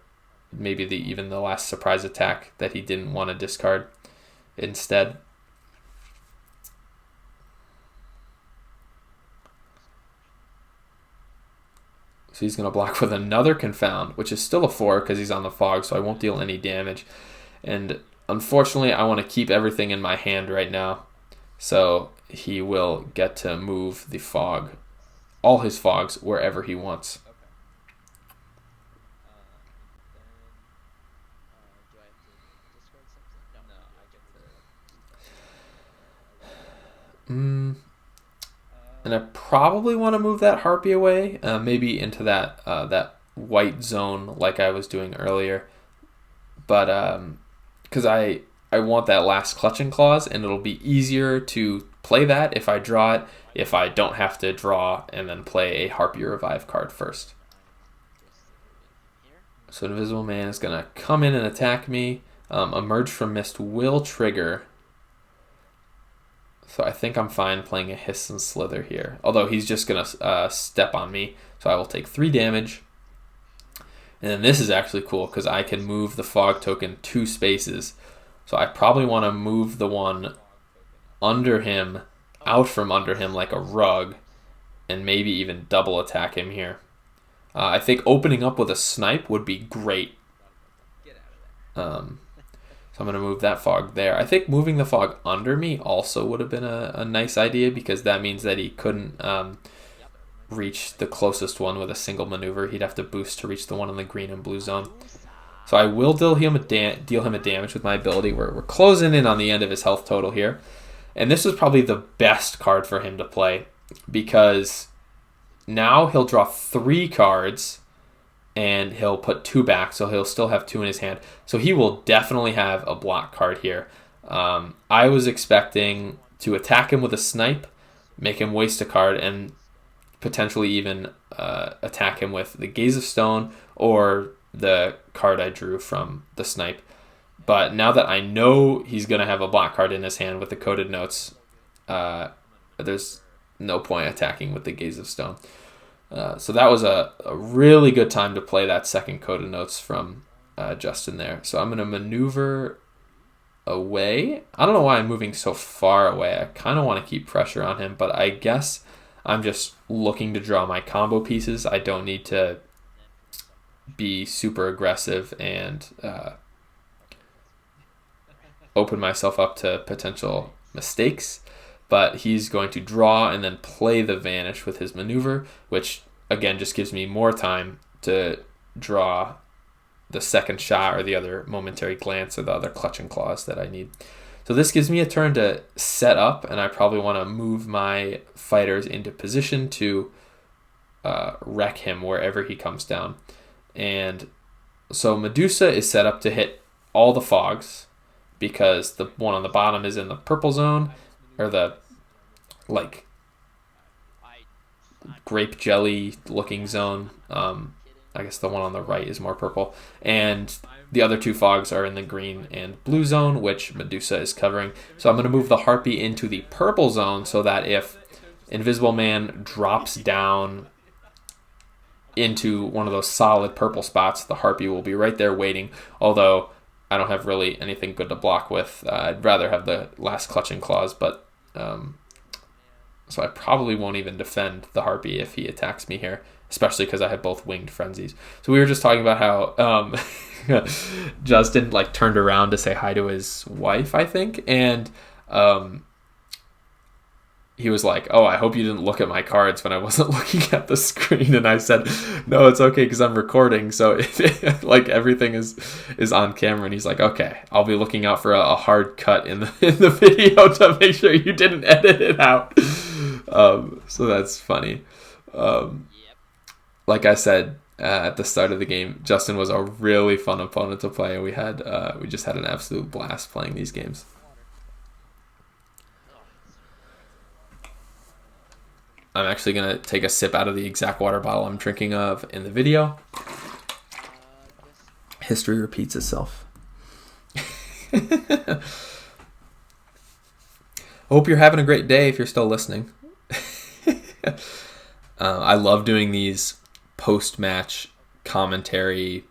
maybe even the last surprise attack that he didn't want to discard instead. So he's going to block with another Confound, which is still a 4 because he's on the fog, so I won't deal any damage. And unfortunately, I want to keep everything in my hand right now. So he will get to move the fog, all his fogs, wherever he wants. And I probably want to move that Harpy away, maybe into that white zone like I was doing earlier. But because I want that last Clutching Claws, and it'll be easier to play that if I draw it, if I don't have to draw and then play a Harpy Revive card first. So Invisible Man is going to come in and attack me. Emerge from Mist will trigger. So I think I'm fine playing a Hiss and Slither here. Although he's just going to step on me. So I will take 3 damage. And then this is actually cool because I can move the Fog token 2 spaces. So I probably want to move the one under him, out from under him like a rug, and maybe even double attack him here. I think opening up with a snipe would be great. So I'm going to move that Fog there. I think moving the Fog under me also would have been a nice idea because that means that he couldn't reach the closest one with a single maneuver. He'd have to boost to reach the one in the green and blue zone. So I will deal him a damage with my ability. We're closing in on the end of his health total here. And this is probably the best card for him to play because now he'll draw 3 cards and he'll put 2 back, so he'll still have 2 in his hand. So he will definitely have a block card here. I was expecting to attack him with a snipe, make him waste a card, and potentially even attack him with the Gaze of Stone or the card I drew from the snipe. But now that I know he's going to have a block card in his hand with the Coded Notes, there's no point attacking with the Gaze of Stone. So that was a really good time to play that second Coded Notes from Justin there. So I'm going to maneuver away. I don't know why I'm moving so far away. I kind of want to keep pressure on him, but I guess I'm just looking to draw my combo pieces. I don't need to be super aggressive and open myself up to potential mistakes, but he's going to draw and then play the Vanish with his maneuver, which again just gives me more time to draw the second shot or the other momentary glance or the other clutching claws that I need. So this gives me a turn to set up, and I probably want to move my fighters into position to wreck him wherever he comes down. And so Medusa is set up to hit all the Fogs, because the one on the bottom is in the purple zone, or the like grape jelly looking zone. I guess the one on the right is more purple, and the other 2 Fogs are in the green and blue zone, which Medusa is covering. So I'm going to move the Harpy into the purple zone so that if Invisible Man drops down into one of those solid purple spots, the Harpy will be right there waiting, although I don't have really anything good to block with. I'd rather have the last clutching claws, but so I probably won't even defend the Harpy if he attacks me here, especially because I have both Winged Frenzies. So we were just talking about how Justin turned around to say hi to his wife, I think, and he was like, "Oh, I hope you didn't look at my cards when I wasn't looking at the screen." And I said, "No, it's okay because I'm recording, so everything is on camera." And he's like, "Okay, I'll be looking out for a hard cut in the video to make sure you didn't edit it out." So that's funny. Like I said at the start of the game, Justin was a really fun opponent to play, and we just had an absolute blast playing these games. I'm actually going to take a sip out of the exact water bottle I'm drinking of in the video. History repeats itself. Hope you're having a great day if you're still listening. I love doing these post-match commentary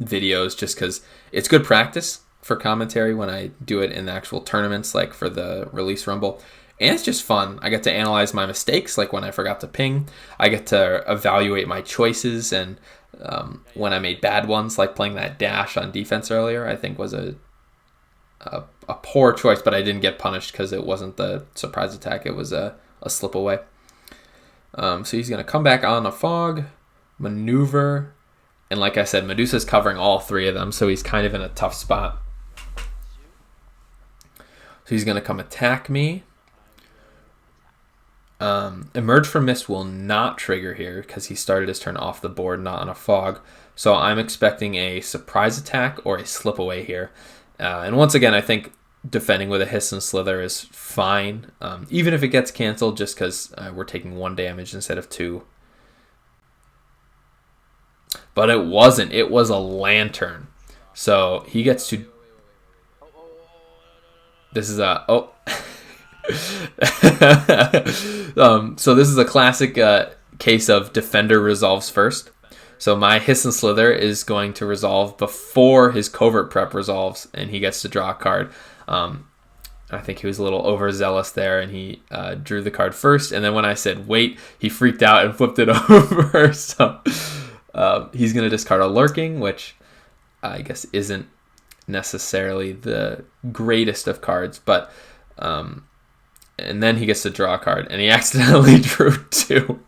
videos just because it's good practice for commentary when I do it in the actual tournaments, like for the Release Rumble. And it's just fun. I get to analyze my mistakes, like when I forgot to ping. I get to evaluate my choices, and when I made bad ones, like playing that dash on defense earlier, I think was a poor choice, but I didn't get punished because it wasn't the surprise attack. It was a slip away. So he's going to come back on a Fog, maneuver, and like I said, Medusa's covering all 3 of them, so he's kind of in a tough spot. So he's going to come attack me. Emerge from Mist will not trigger here because he started his turn off the board, not on a Fog. So I'm expecting a surprise attack or a slip away here. And once again, I think defending with a Hiss and Slither is fine, even if it gets canceled, just because we're taking 1 damage instead of 2. But it wasn't. It was a lantern. So he gets to... This is a... Oh. So this is a classic case of defender resolves first. So my Hiss and Slither is going to resolve before his Covert Prep resolves, and he gets to draw a card. I think he was a little overzealous there, and he drew the card first. And then when I said wait, he freaked out and flipped it over. So he's going to discard a Lurking, which I guess isn't necessarily the greatest of cards. But and then he gets to draw a card, and he accidentally drew 2.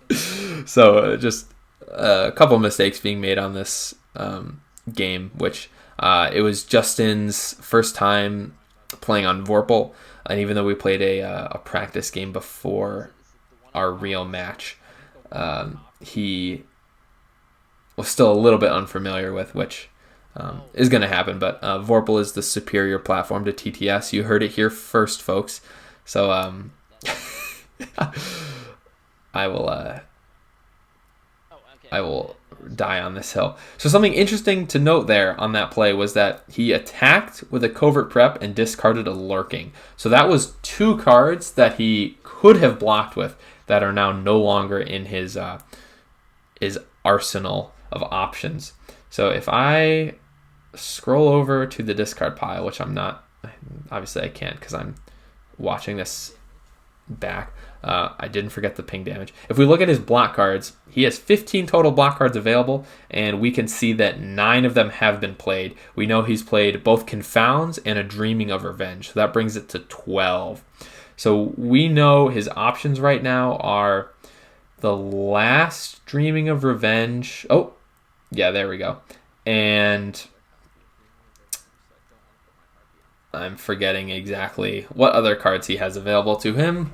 So just a couple mistakes being made on this game, which it was Justin's first time playing on Vorpal, and even though we played a practice game before our real match, he was still a little bit unfamiliar with, which is going to happen. But Vorpal is the superior platform to TTS. You heard it here first, folks. So I will die on this hill. So something interesting to note there on that play was that he attacked with a Covert Prep and discarded a Lurking. So that was 2 cards that he could have blocked with that are now no longer in his arsenal of options. So if I scroll over to the discard pile, which I'm not, obviously I can't because I'm watching this back. I didn't forget the ping damage. If we look at his block cards, he has 15 total block cards available, and we can see that 9 of them have been played. We know he's played both Confounds and a Dreaming of Revenge, so that brings it to 12. So we know his options right now are the last Dreaming of Revenge. Oh, yeah, there we go. And I'm forgetting exactly what other cards he has available to him.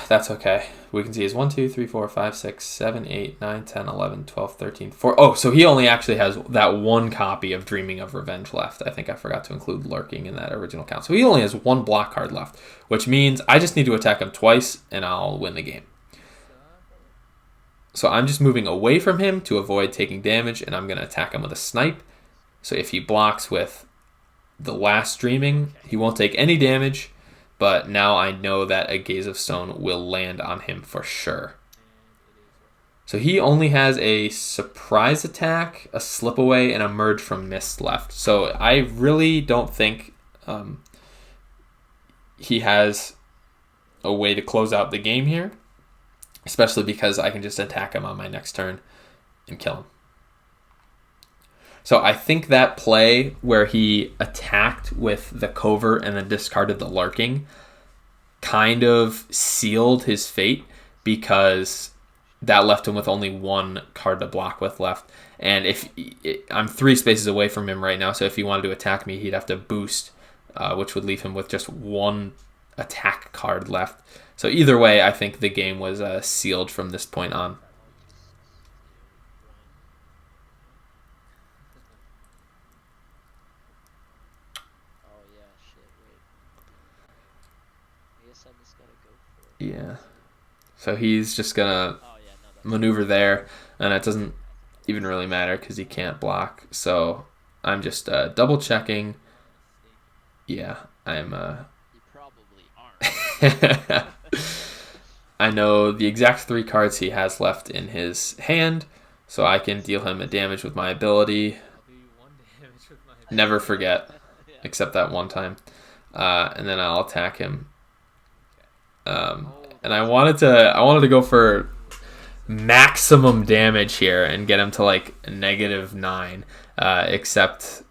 That's okay. We can see his 1, 2, 3, 4, 5, 6, 7, 8, 9, 10, 11, 12, 13, 4. Oh, so he only actually has that 1 copy of Dreaming of Revenge left. I think I forgot to include Lurking in that original count. So he only has 1 block card left, which means I just need to attack him twice and I'll win the game. So I'm just moving away from him to avoid taking damage, and I'm going to attack him with a Snipe. So if he blocks with the last Dreaming, he won't take any damage. But now I know that a Gaze of Stone will land on him for sure. So he only has a Surprise Attack, a Slip Away, and a Merge from Mist left. So I really don't think he has a way to close out the game here, especially because I can just attack him on my next turn and kill him. So I think that play where he attacked with the Covert and then discarded the Lurking kind of sealed his fate, because that left him with only 1 card to block with left. And if I'm 3 spaces away from him right now, so if he wanted to attack me, he'd have to boost, which would leave him with just 1 attack card left. So either way, I think the game was sealed from this point on. Yeah. So he's just going to maneuver there, and it doesn't even really matter because he can't block. So I'm just double checking. Yeah, I'm... You probably aren't. I know the exact 3 cards he has left in his hand, so I can deal him a damage with my ability. Never forget, except that one time. And then I'll attack him. And I wanted to go for maximum damage here and get him to like -9, except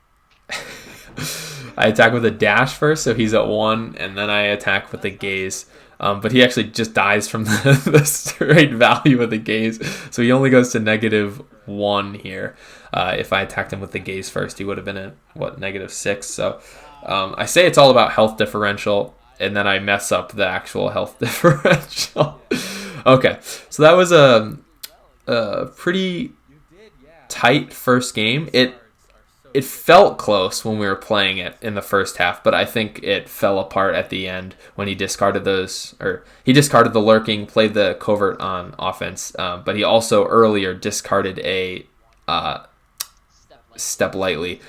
I attack with a dash first, so he's at 1, and then I attack with the Gaze. But he actually just dies from the straight value of the Gaze, so he only goes to -1 here. If I attacked him with the Gaze first, he would have been at -6. So I say it's all about health differential, and then I mess up the actual health differential. Okay, so that was a pretty tight first game. it felt close when we were playing it in the first half, but I think it fell apart at the end when he discarded he discarded the lurking, played the covert on offense, but he also earlier discarded a step lightly,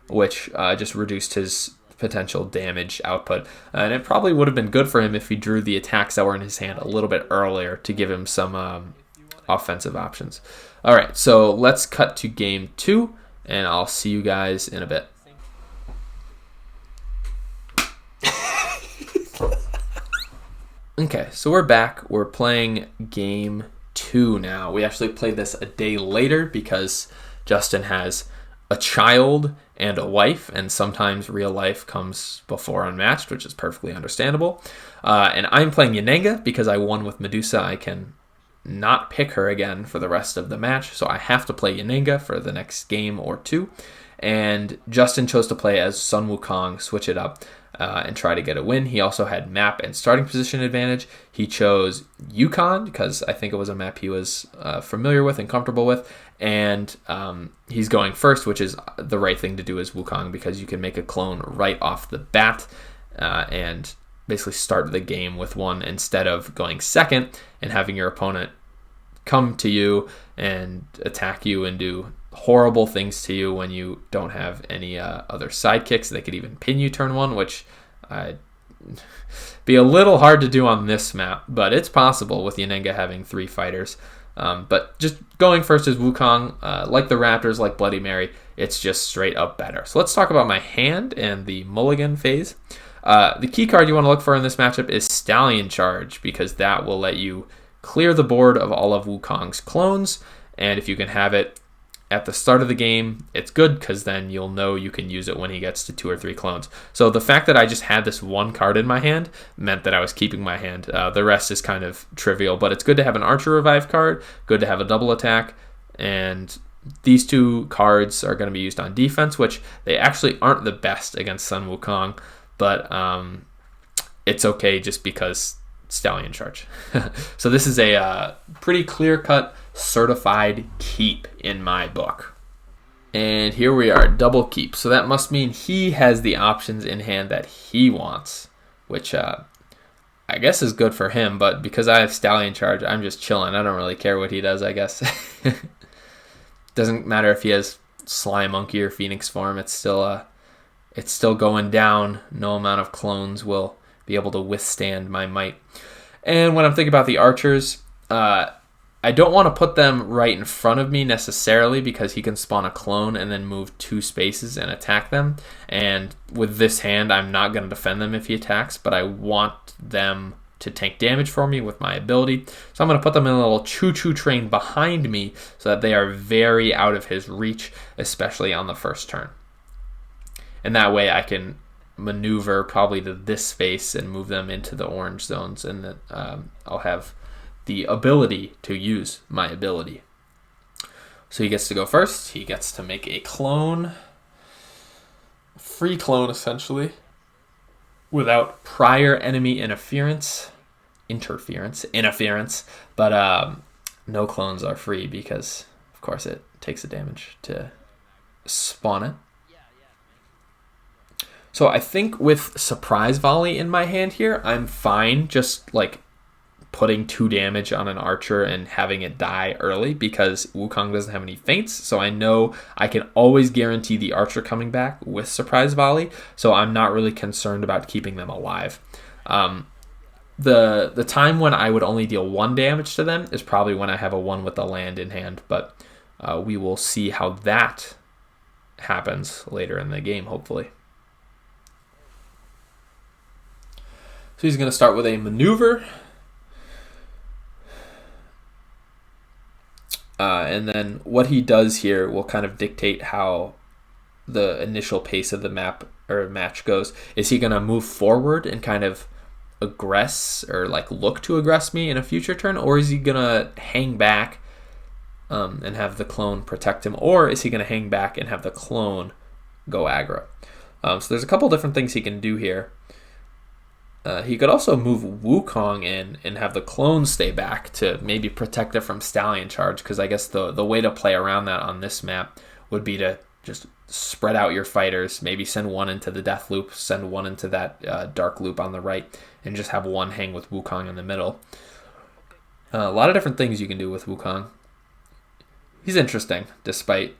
which just reduced his potential damage output. And it probably would have been good for him if he drew the attacks that were in his hand a little bit earlier to give him some offensive options. All right, so let's cut to game 2, and I'll see you guys in a bit. Okay, so we're back. We're playing game 2 now. We actually played this a day later because Justin has a child and a wife, and sometimes real life comes before Unmatched, which is perfectly understandable. And I'm playing Yanenga because I won with Medusa. I can not pick her again for the rest of the match, so I have to play Yanenga for the next game or 2. And Justin chose to play as Sun Wukong, switch it up, and try to get a win. He also had map and starting position advantage. He chose Yukon because I think it was a map he was familiar with and comfortable with. And he's going first, which is the right thing to do as Wukong because you can make a clone right off the bat and basically start the game with one instead of going second and having your opponent come to you and attack you and do horrible things to you when you don't have any other sidekicks. They could even pin you turn 1, which be a little hard to do on this map, but it's possible with Yanenga having 3 fighters. But just going first as Wukong, like the Raptors, like Bloody Mary, it's just straight up better. So let's talk about my hand and the mulligan phase. The key card you want to look for in this matchup is Stallion Charge, because that will let you clear the board of all of Wukong's clones, and if you can have it at the start of the game, it's good because then you'll know you can use it when he gets to 2 or 3 clones. So the fact that I just had this one card in my hand meant that I was keeping my hand. The rest is kind of trivial, but it's good to have an Archer Revive card, good to have a double attack, and these 2 cards are going to be used on defense, which they actually aren't the best against Sun Wukong, but it's okay just because Stallion Charge. So this is a pretty clear-cut certified keep in my book. And here we are, double keep. So that must mean he has the options in hand that he wants, which I guess is good for him, but because I have Stallion Charge, I'm just chilling. I don't really care what he does, I guess. Doesn't matter if he has Sly Monkey or Phoenix form, it's still going down. No amount of clones will be able to withstand my might. And when I'm thinking about the archers, I don't want to put them right in front of me necessarily because he can spawn a clone and then move 2 spaces and attack them. And with this hand, I'm not going to defend them if he attacks, but I want them to tank damage for me with my ability. So I'm going to put them in a little choo-choo train behind me so that they are very out of his reach, especially on the first turn. And that way I can maneuver probably to this space and move them into the orange zones, and then I'll have the ability to use my ability. So he gets to go first. He gets to make a clone. Free clone, essentially. Without prior enemy interference. But no clones are free because, of course, it takes a damage to spawn it. So I think with Surprise Volley in my hand here, I'm fine just like putting 2 damage on an archer and having it die early because Wukong doesn't have any feints, so I know I can always guarantee the archer coming back with Surprise Volley, so I'm not really concerned about keeping them alive. The time when I would only deal 1 damage to them is probably when I have a 1 with the land in hand, but we will see how that happens later in the game, hopefully. So he's going to start with a maneuver. And then what he does here will kind of dictate how the initial pace of the map or match goes. Is he going to move forward and kind of aggress or like look to aggress me in a future turn? Or is he going to hang back and have the clone protect him? Or is he going to hang back and have the clone go aggro? So there's a couple different things he can do here. He could also move Wukong in and have the clone stay back to maybe protect it from Stallion Charge, because I guess the way to play around that on this map would be to just spread out your fighters. Maybe send one into the death loop, send one into that dark loop on the right, and just have one hang with Wukong in the middle. A lot of different things you can do with Wukong. He's interesting, despite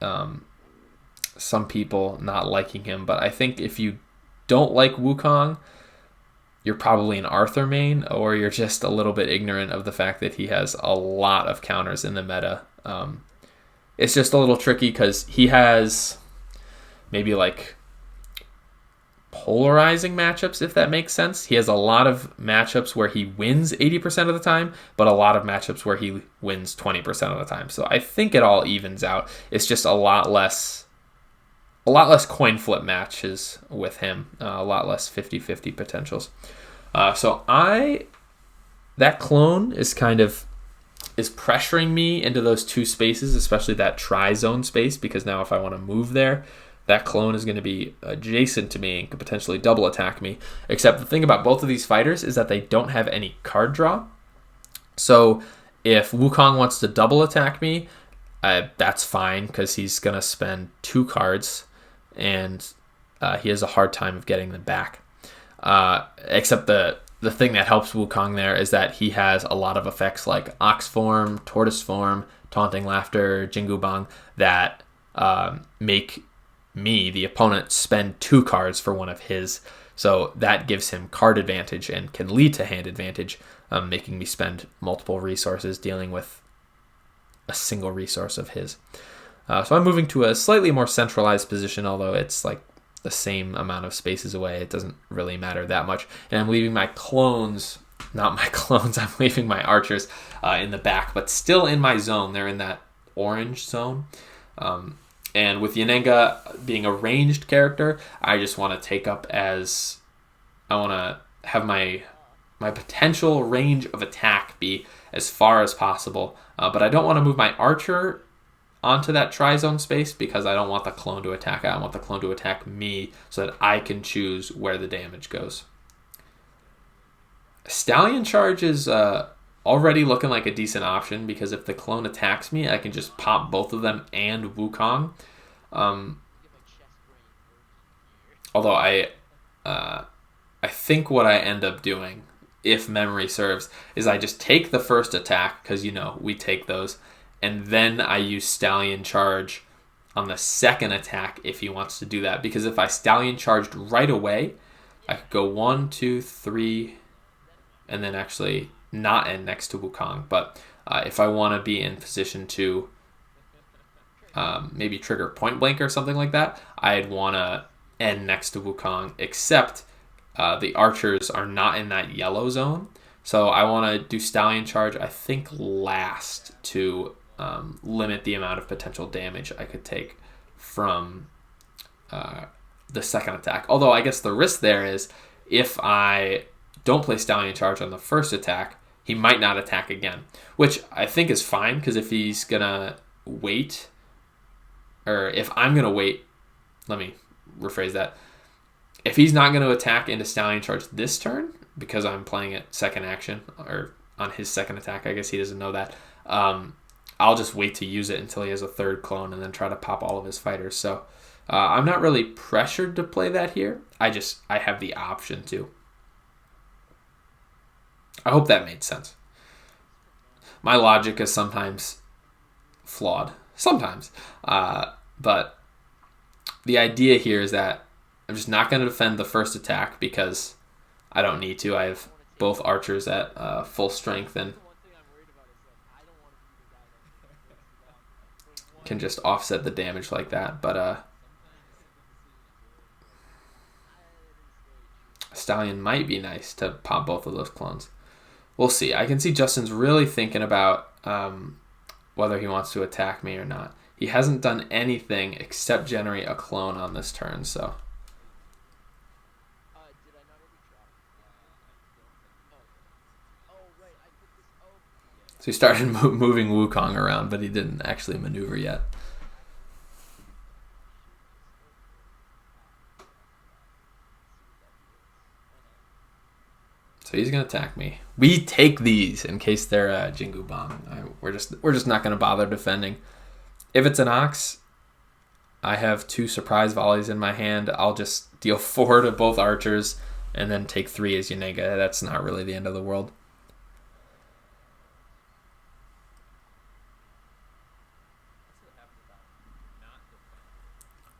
some people not liking him. But I think if you don't like Wukong, you're probably an Arthur main, or you're just a little bit ignorant of the fact that he has a lot of counters in the meta. It's just a little tricky because he has maybe like polarizing matchups, if that makes sense. He has a lot of matchups where he wins 80% of the time, but a lot of matchups where he wins 20% of the time. So I think it all evens out. It's just a lot less coin flip matches with him, a lot less 50-50 potentials. That clone is pressuring me into those two spaces, especially that tri-zone space, because now if I want to move there, that clone is going to be adjacent to me and could potentially double attack me. Except the thing about both of these fighters is that they don't have any card draw. So if Wukong wants to double attack me, that's fine, because he's going to spend 2 cards, and he has a hard time of getting them back. Except the thing that helps Wukong there is that he has a lot of effects like Ox Form, Tortoise Form, Taunting Laughter, Jingu Bang, that make me, the opponent, spend 2 cards for one of his. So that gives him card advantage and can lead to hand advantage, making me spend multiple resources dealing with a single resource of his. So I'm moving to a slightly more centralized position, although it's like the same amount of spaces away. It doesn't really matter that much. And I'm leaving my clones, not my clones, I'm leaving my archers in the back, but still in my zone. They're in that orange zone. And with Yanenga being a ranged character, I just want to I want to have my potential range of attack be as far as possible. But I don't want to move my archer onto that tri-zone space because I don't want the clone to attack. I want the clone to attack me so that I can choose where the damage goes. Stallion Charge is already looking like a decent option, because if the clone attacks me, I can just pop both of them and Wukong. Although I think what I end up doing, if memory serves, is I just take the first attack, because we take those, and then I use Stallion Charge on the second attack if he wants to do that. Because if I Stallion Charged right away, I could go 1, 2, 3, and then actually not end next to Wukong. But if I want to be in position to maybe trigger Point Blank or something like that, I'd want to end next to Wukong, except the archers are not in that yellow zone. So I want to do Stallion Charge, I think, last to limit the amount of potential damage I could take from the second attack. Although I guess the risk there is, if I don't play Stallion Charge on the first attack, he might not attack again, which I think is fine, because if he's going to wait, or if I'm going to wait, let me rephrase that. If he's not going to attack into Stallion Charge this turn, because I'm playing it second action, or on his second attack, I guess he doesn't know that, I'll just wait to use it until he has a third clone and then try to pop all of his fighters. So I'm not really pressured to play that here. I have the option to. I hope that made sense. My logic is sometimes flawed. Sometimes. But the idea here is that I'm just not going to defend the first attack because I don't need to. I have both archers at full strength and can just offset the damage like that. But Stallion might be nice to pop both of those clones. We'll see. I can see Justin's really thinking about whether he wants to attack me or not. He hasn't done anything except generate a clone on this turn, so. So he started moving Wukong around, but he didn't actually maneuver yet. So he's gonna attack me. We take these in case they're Jingu Bang. We're just not gonna bother defending. If it's an Ox, I have 2 surprise volleys in my hand. I'll just deal 4 to both archers and then take 3 as Yanega. That's not really the end of the world.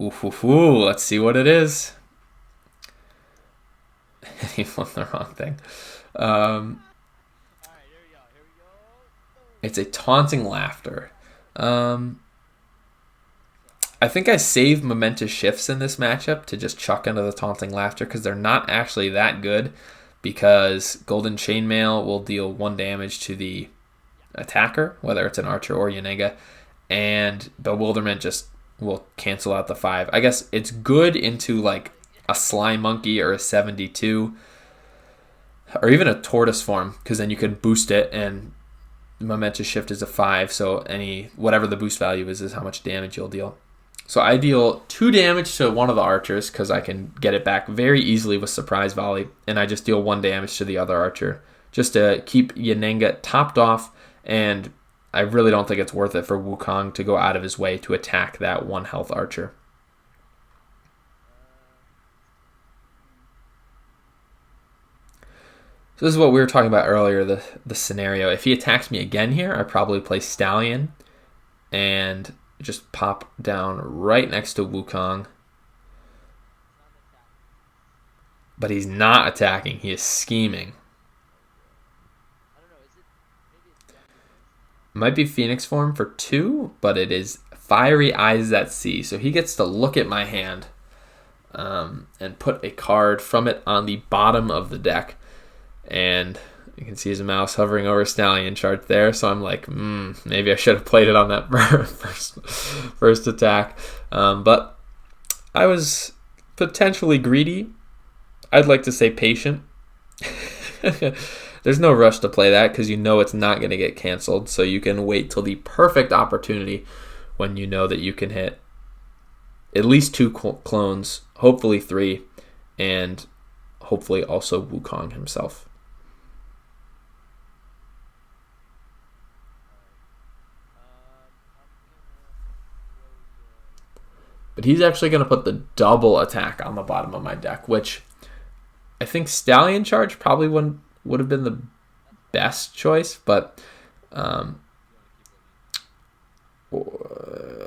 Ooh, let's see what it is. He flipped the wrong thing. It's a taunting laughter. I think I saved momentous shifts in this matchup to just chuck into the taunting laughter because they're not actually that good, because golden chainmail will deal 1 damage to the attacker, whether it's an archer or Yanega, and bewilderment just will cancel out the 5. I guess it's good into like a slime monkey or a 72 or even a tortoise form, because then you can boost it and momentous shift is a 5, so whatever the boost value is how much damage you'll deal. So I deal 2 damage to one of the archers because I can get it back very easily with surprise volley, and I just deal 1 damage to the other archer just to keep Yanenga topped off, and I really don't think it's worth it for Wukong to go out of his way to attack that 1 health archer. So this is what we were talking about earlier, the scenario. If he attacks me again here, I probably play Stallion and just pop down right next to Wukong. But he's not attacking, he is scheming. Might be Phoenix form for 2, but it is Fiery Eyes at Sea. So he gets to look at my hand and put a card from it on the bottom of the deck. And you can see his mouse hovering over Stallion chart there. So I'm like, maybe I should have played it on that first attack. But I was potentially greedy. I'd like to say patient. There's no rush to play that because you know it's not going to get canceled. So you can wait till the perfect opportunity when you know that you can hit at least 2 clones, hopefully 3, and hopefully also Wukong himself. But he's actually going to put the double attack on the bottom of my deck, which I think Stallion Charge probably would have been the best choice, but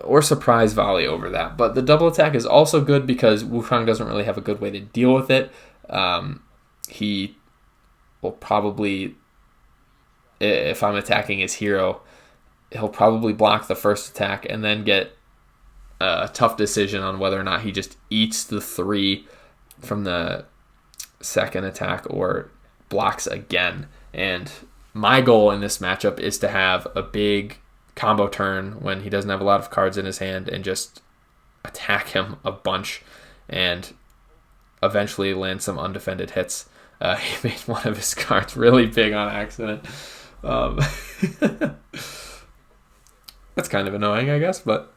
or Surprise Volley over that. But the double attack is also good because Wukong doesn't really have a good way to deal with it. He will probably, if I'm attacking his hero, he'll probably block the first attack and then get a tough decision on whether or not he just eats the 3 from the second attack or blocks again. And my goal in this matchup is to have a big combo turn when he doesn't have a lot of cards in his hand and just attack him a bunch and eventually land some undefended hits. He made one of his cards really big on accident. That's kind of annoying, I guess, but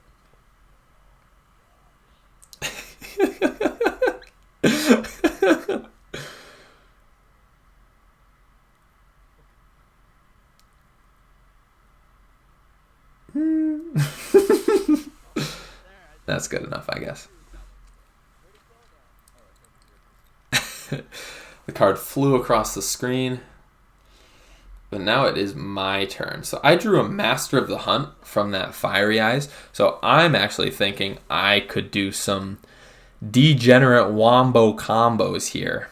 that's good enough, I guess. The card flew across the screen. But now it is my turn. So I drew a Master of the Hunt from that Fiery Eyes. So I'm actually thinking I could do some degenerate wombo combos here.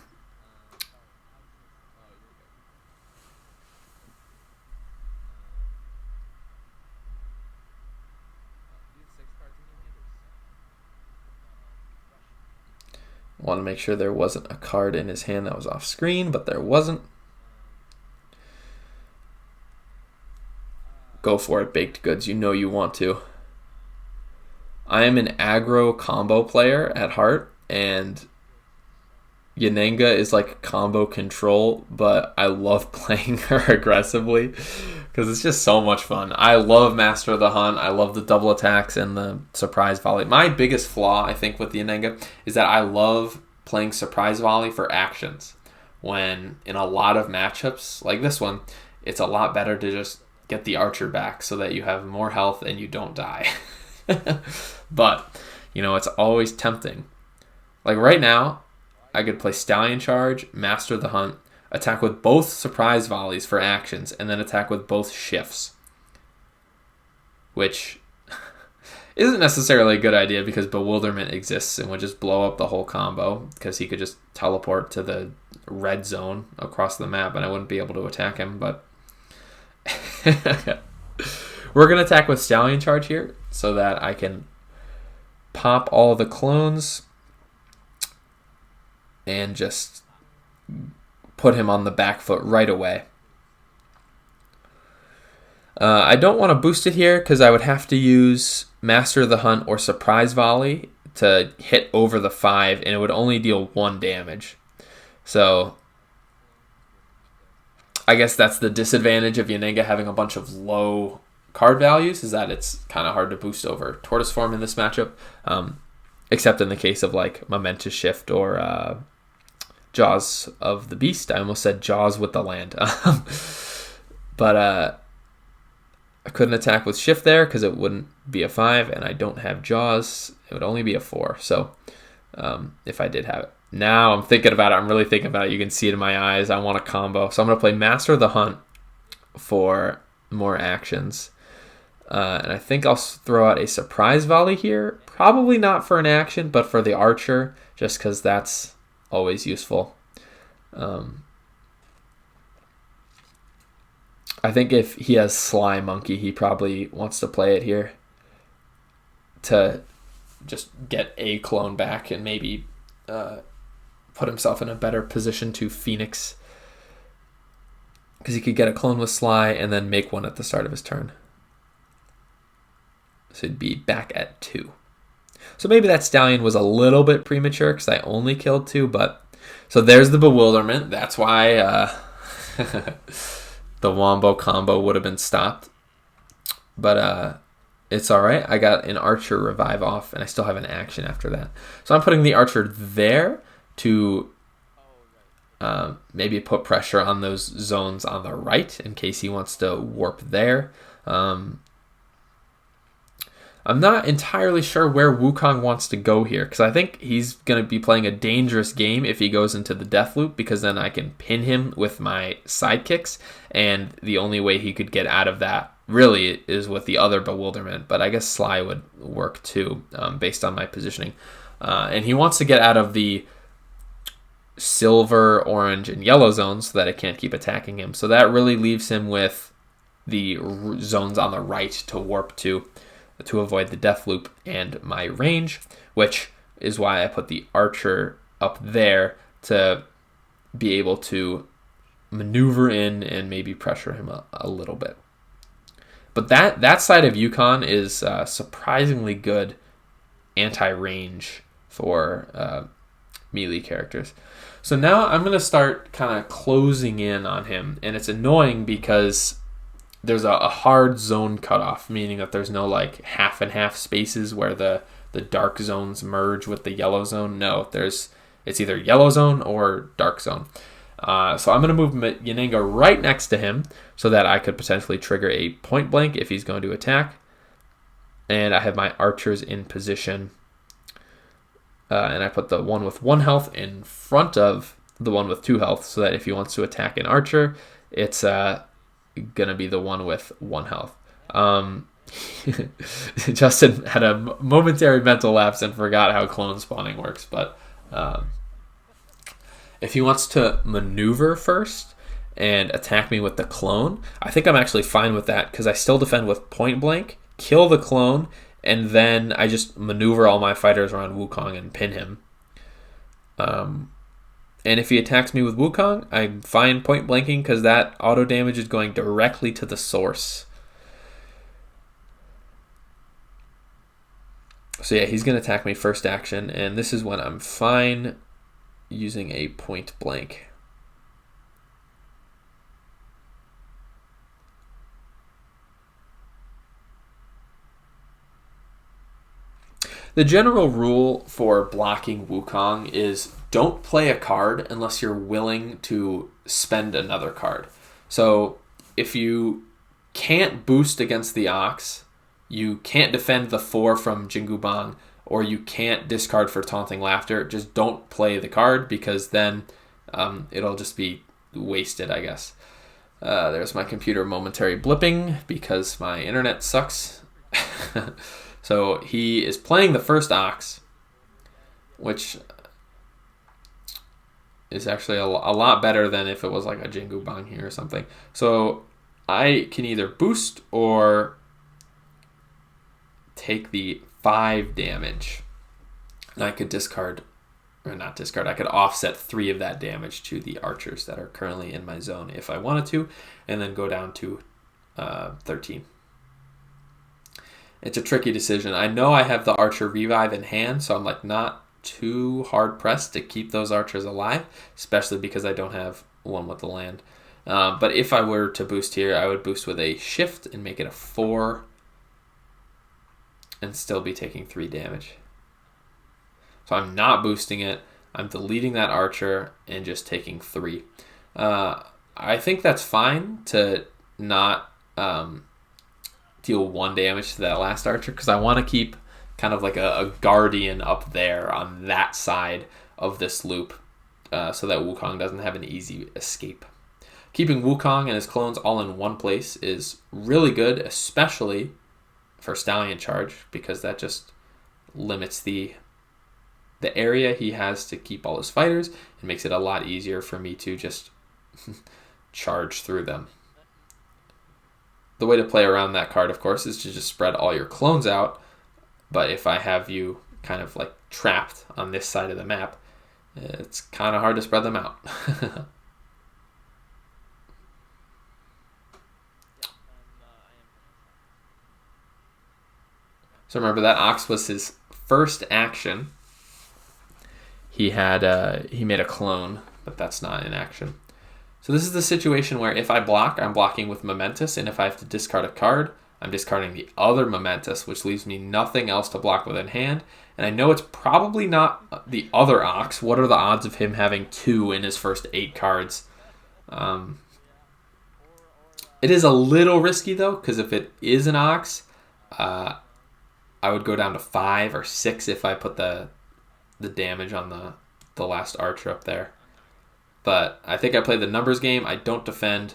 Want to make sure there wasn't a card in his hand that was off screen, but there wasn't. Go for it, baked goods. You know you want to. I am an aggro combo player at heart, and Yanenga is like combo control, but I love playing her aggressively because it's just so much fun. I love Master of the Hunt. I love the double attacks and the surprise volley. My biggest flaw, I think, with the Yanenga is that I love playing surprise volley for actions. When in a lot of matchups like this one, it's a lot better to just get the archer back so that you have more health and you don't die. But It's always tempting. Like right now, I could play Stallion Charge, Master the Hunt, attack with both surprise volleys for actions, and then attack with both shifts. Which isn't necessarily a good idea because Bewilderment exists and would just blow up the whole combo because he could just teleport to the red zone across the map and I wouldn't be able to attack him. But we're going to attack with Stallion Charge here so that I can pop all the clones and just put him on the back foot right away. I don't want to boost it here because I would have to use Master the Hunt or Surprise Volley to hit over the 5, and it would only deal 1 damage. So I guess that's the disadvantage of Yanenga having a bunch of low card values, is that it's kind of hard to boost over Tortoise Form in this matchup, except in the case of like Momentous Shift or Jaws of the Beast. I almost said Jaws with the land. But I couldn't attack with Shift there because it wouldn't be a 5, and I don't have Jaws. It would only be a 4. So if I did have it. Now I'm thinking about it. I'm really thinking about it. You can see it in my eyes. I want a combo. So I'm going to play Master the Hunt for more actions. And I think I'll throw out a Surprise Volley here. Probably not for an action, but for the Archer, just because that's always useful. I think if he has Sly Monkey, he probably wants to play it here to just get a clone back and maybe put himself in a better position to Phoenix, because he could get a clone with Sly and then make one at the start of his turn. So he'd be back at 2. So maybe that Stallion was a little bit premature because I only killed 2, but so there's the Bewilderment. That's why the Wombo combo would have been stopped. But it's all right. I got an Archer revive off, and I still have an action after that. So I'm putting the Archer there to maybe put pressure on those zones on the right in case he wants to warp there. I'm not entirely sure where Wukong wants to go here, because I think he's going to be playing a dangerous game if he goes into the death loop, because then I can pin him with my sidekicks, and the only way he could get out of that really is with the other Bewilderment, but I guess Sly would work too, based on my positioning. And he wants to get out of the silver, orange, and yellow zones so that it can't keep attacking him. So that really leaves him with the zones on the right to warp to avoid the death loop and my range, which is why I put the Archer up there to be able to maneuver in and maybe pressure him a little bit. But that side of Yukon is surprisingly good anti-range for melee characters. So now I'm going to start kind of closing in on him, and it's annoying because there's a hard zone cutoff, meaning that there's no like half and half spaces where the dark zones merge with the yellow zone. No, it's either yellow zone or dark zone. So I'm going to move Yanenga right next to him so that I could potentially trigger a point blank if he's going to attack. And I have my archers in position. And I put the one with 1 health in front of the one with 2 health so that if he wants to attack an archer, it's going to be the one with 1 health. Justin had a momentary mental lapse and forgot how clone spawning works, but if he wants to maneuver first and attack me with the clone, I think I'm actually fine with that because I still defend with point blank, kill the clone, and then I just maneuver all my fighters around Wukong and pin him. And if he attacks me with Wukong, I'm fine point blanking because that auto damage is going directly to the source. So yeah, he's going to attack me first action, and this is when I'm fine using a point blank. The general rule for blocking Wukong is don't play a card unless you're willing to spend another card. So if you can't boost against the Ox, you can't defend the 4 from Jingu Bang, or you can't discard for taunting laughter, just don't play the card, because then it'll just be wasted, I guess. There's my computer momentary blipping because my internet sucks. So he is playing the first Ox, which is actually a lot better than if it was like a Jingu Bang here or something. So I can either boost or take the 5 damage. And I could discard, or not discard, I could offset 3 of that damage to the archers that are currently in my zone if I wanted to, and then go down to 13. It's a tricky decision. I know I have the archer revive in hand, so I'm like not too hard pressed to keep those archers alive, especially because I don't have one with the land. But if I were to boost here, I would boost with a shift and make it a 4 and still be taking 3 damage. So I'm not boosting it. I'm deleting that archer and just taking 3. I think that's fine to not deal 1 damage to that last archer, because I want to keep kind of like a guardian up there on that side of this loop, so that Wukong doesn't have an easy escape. Keeping Wukong and his clones all in one place is really good, especially for Stallion Charge, because that just limits the area he has to keep all his fighters and makes it a lot easier for me to just charge through them. The way to play around that card, of course, is to just spread all your clones out. But if I have you kind of like trapped on this side of the map, it's kind of hard to spread them out. So remember, that Ox was his first action. He made a clone, but that's not in action. So this is the situation where if I block, I'm blocking with Momentous, and if I have to discard a card, I'm discarding the other Momentous, which leaves me nothing else to block with in hand. And I know it's probably not the other Ox. What are the odds of him having 2 in his first 8 cards? It is a little risky, though, because if it is an Ox, I would go down to 5 or 6 if I put the damage on the last archer up there. But I think I played the numbers game. I don't defend,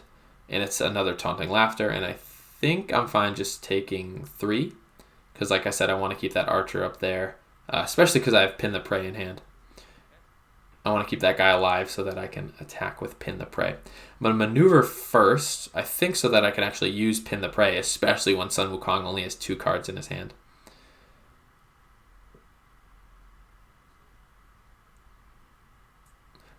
and it's another taunting laughter, and I think I'm fine just taking 3, because like I said, I want to keep that archer up there, especially because I have Pin the Prey in hand. I want to keep that guy alive so that I can attack with Pin the Prey. I'm going to maneuver first, I think, so that I can actually use Pin the Prey, especially when Sun Wukong only has 2 cards in his hand.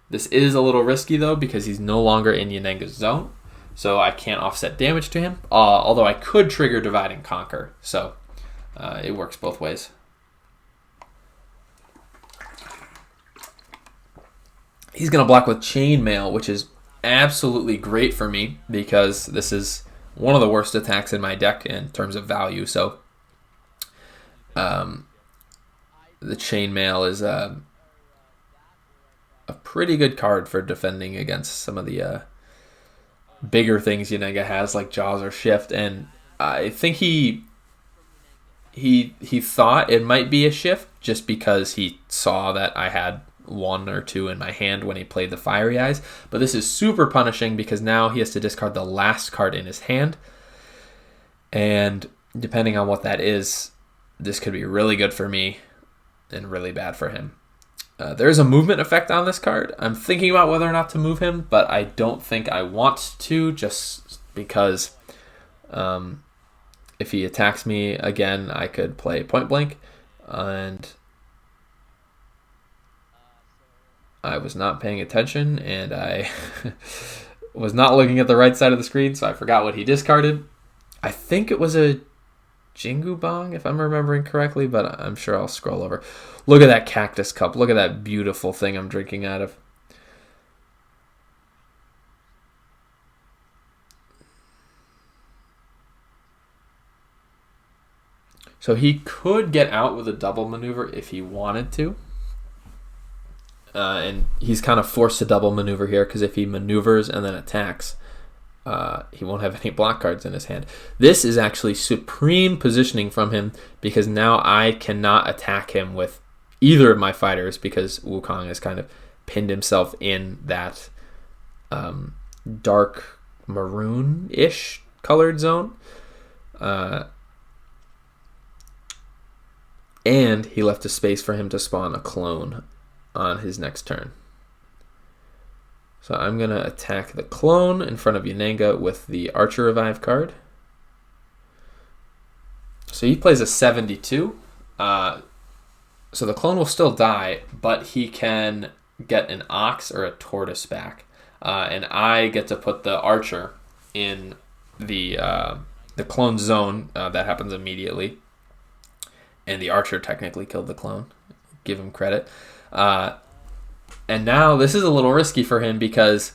This is a little risky, though, because he's no longer in Yanenga's zone, so I can't offset damage to him, although I could trigger Divide and Conquer, so it works both ways. He's going to block with Chainmail, which is absolutely great for me, because this is one of the worst attacks in my deck in terms of value, so the Chainmail is a pretty good card for defending against some of the bigger things Yanenga has, like Jaws or Shift. And I think he thought it might be a Shift just because he saw that I had 1 or 2 in my hand when he played the Fiery Eyes. But this is super punishing because now he has to discard the last card in his hand. And depending on what that is, this could be really good for me and really bad for him. There's a movement effect on this card. I'm thinking about whether or not to move him, but I don't think I want to, just because if he attacks me again, I could play Point Blank, and I was not paying attention, and I was not looking at the right side of the screen, so I forgot what he discarded. I think it was a Jingu Bang, if I'm remembering correctly, but I'm sure I'll scroll over. Look at that Cactus Cup. Look at that beautiful thing I'm drinking out of. So he could get out with a double maneuver if he wanted to. And he's kind of forced to double maneuver here, because if he maneuvers and then attacks, He won't have any block cards in his hand. This is actually supreme positioning from him because now I cannot attack him with either of my fighters because Wukong has kind of pinned himself in that dark maroon-ish colored zone. And he left a space for him to spawn a clone on his next turn. So I'm going to attack the clone in front of Yananga with the Archer Revive card. So he plays a 72. So the clone will still die, but he can get an Ox or a Tortoise back. And I get to put the Archer in the clone zone. That happens immediately. And the Archer technically killed the clone. Give him credit. And now this is a little risky for him because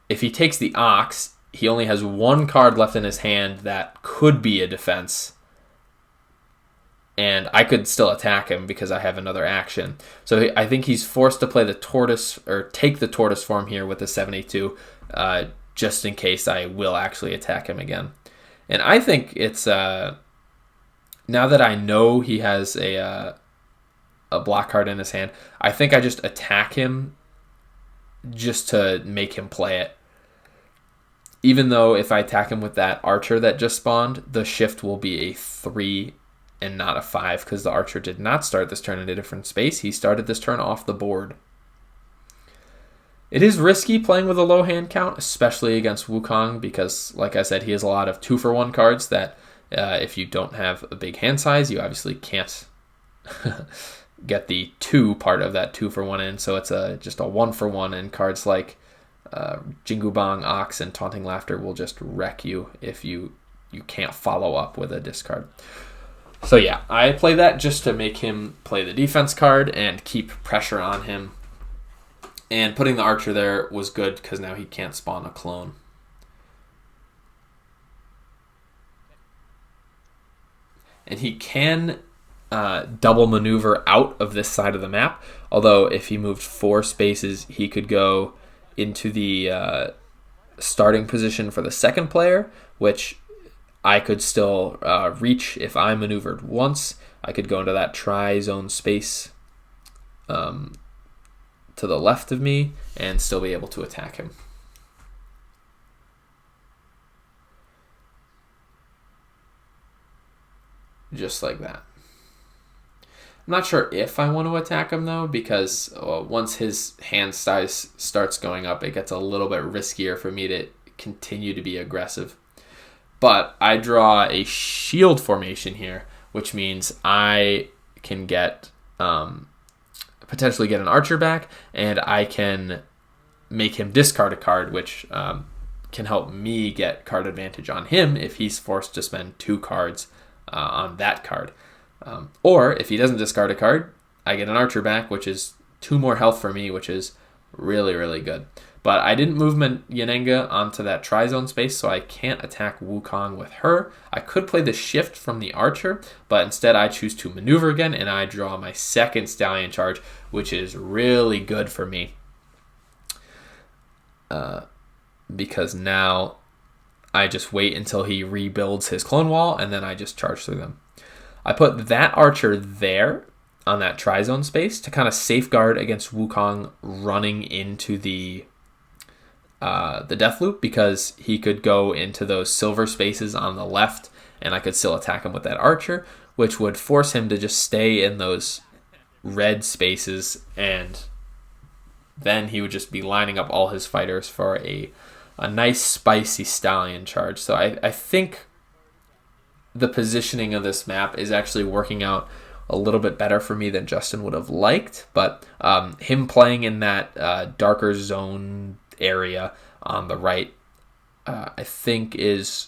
if he takes the Ox, he only has one card left in his hand that could be a defense. And I could still attack him because I have another action. So I think he's forced to play the Tortoise or take the Tortoise form here with the 72 just in case I will actually attack him again. And I think it's... now that I know he has a block card in his hand, I think I just attack him just to make him play it. Even though if I attack him with that Archer that just spawned, the shift will be a 3 and not a 5 because the Archer did not start this turn in a different space. He started this turn off the board. It is risky playing with a low hand count, especially against Wukong because, like I said, he has a lot of 2-for-1 cards that if you don't have a big hand size, you obviously can't get the 2 part of that 2-for-1 in. So it's just a 1-for-1, and cards like Jingu Bang, Ox, and Taunting Laughter will just wreck you if you can't follow up with a discard. So yeah, I play that just to make him play the defense card and keep pressure on him. And putting the Archer there was good because now he can't spawn a clone. And he can double maneuver out of this side of the map. Although if he moved 4 spaces, he could go into the starting position for the second player, which I could still reach if I maneuvered once. I could go into that tri-zone space to the left of me and still be able to attack him. Just like that. I'm not sure if I want to attack him, though, because once his hand size starts going up, it gets a little bit riskier for me to continue to be aggressive. But I draw a shield formation here, which means I can get potentially get an Archer back, and I can make him discard a card, which can help me get card advantage on him if he's forced to spend 2 cards on that card. Or if he doesn't discard a card, I get an Archer back, which is 2 more health for me, which is really, really good. But I didn't move Yananga onto that tri-zone space, so I can't attack Wukong with her. I could play the shift from the Archer, but instead I choose to maneuver again, and I draw my second Stallion Charge, which is really good for me. Because now I just wait until he rebuilds his clone wall, and then I just charge through them. I put that Archer there on that tri-zone space to kind of safeguard against Wukong running into the death loop, because he could go into those silver spaces on the left and I could still attack him with that Archer, which would force him to just stay in those red spaces, and then he would just be lining up all his fighters for a nice spicy Stallion Charge. So I think the positioning of this map is actually working out a little bit better for me than Justin would have liked, but him playing in that darker zone area on the right, I think is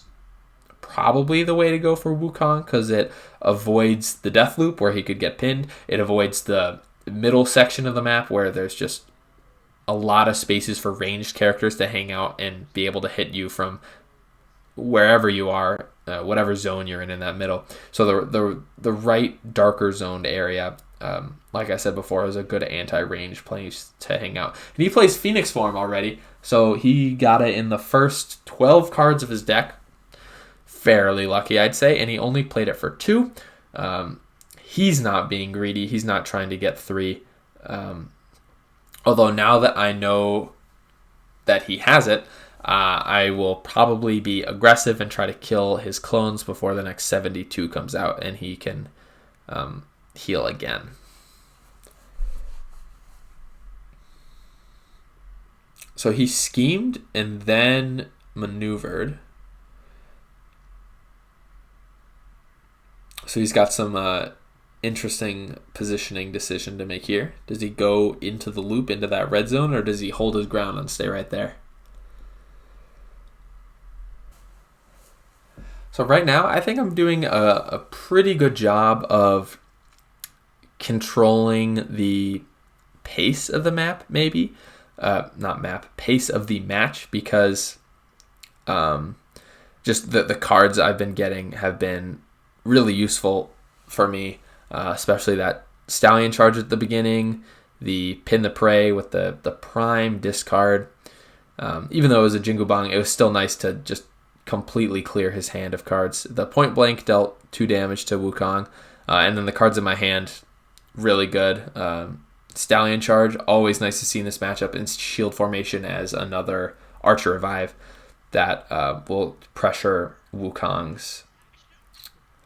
probably the way to go for Wukong, because it avoids the death loop where he could get pinned. It avoids the middle section of the map where there's just a lot of spaces for ranged characters to hang out and be able to hit you from wherever you are, whatever zone you're in that middle. So the right darker zoned area like I said before, is a good anti-range place to hang out. And he plays Phoenix Form already, so he got it in the first 12 cards of his deck. Fairly lucky, I'd say, and he only played it for 2. He's not being greedy. He's not trying to get 3. Although now that I know that he has it, I will probably be aggressive and try to kill his clones before the next 72 comes out and he can heal again. So he schemed and then maneuvered. So he's got some interesting positioning decision to make here. Does he go into the loop, into that red zone, or does he hold his ground and stay right there? So right now, I think I'm doing a pretty good job of controlling the pace of the map, maybe. Pace of the match, because just the cards I've been getting have been really useful for me, especially that Stallion Charge at the beginning, the Pin the Prey with the Prime discard. Even though it was a Jingle Bong, it was still nice to just completely clear his hand of cards. The Point Blank dealt 2 damage to Wukong, and then the cards in my hand, really good. Stallion Charge, always nice to see in this matchup, and Shield Formation as another Archer Revive that will pressure Wukong's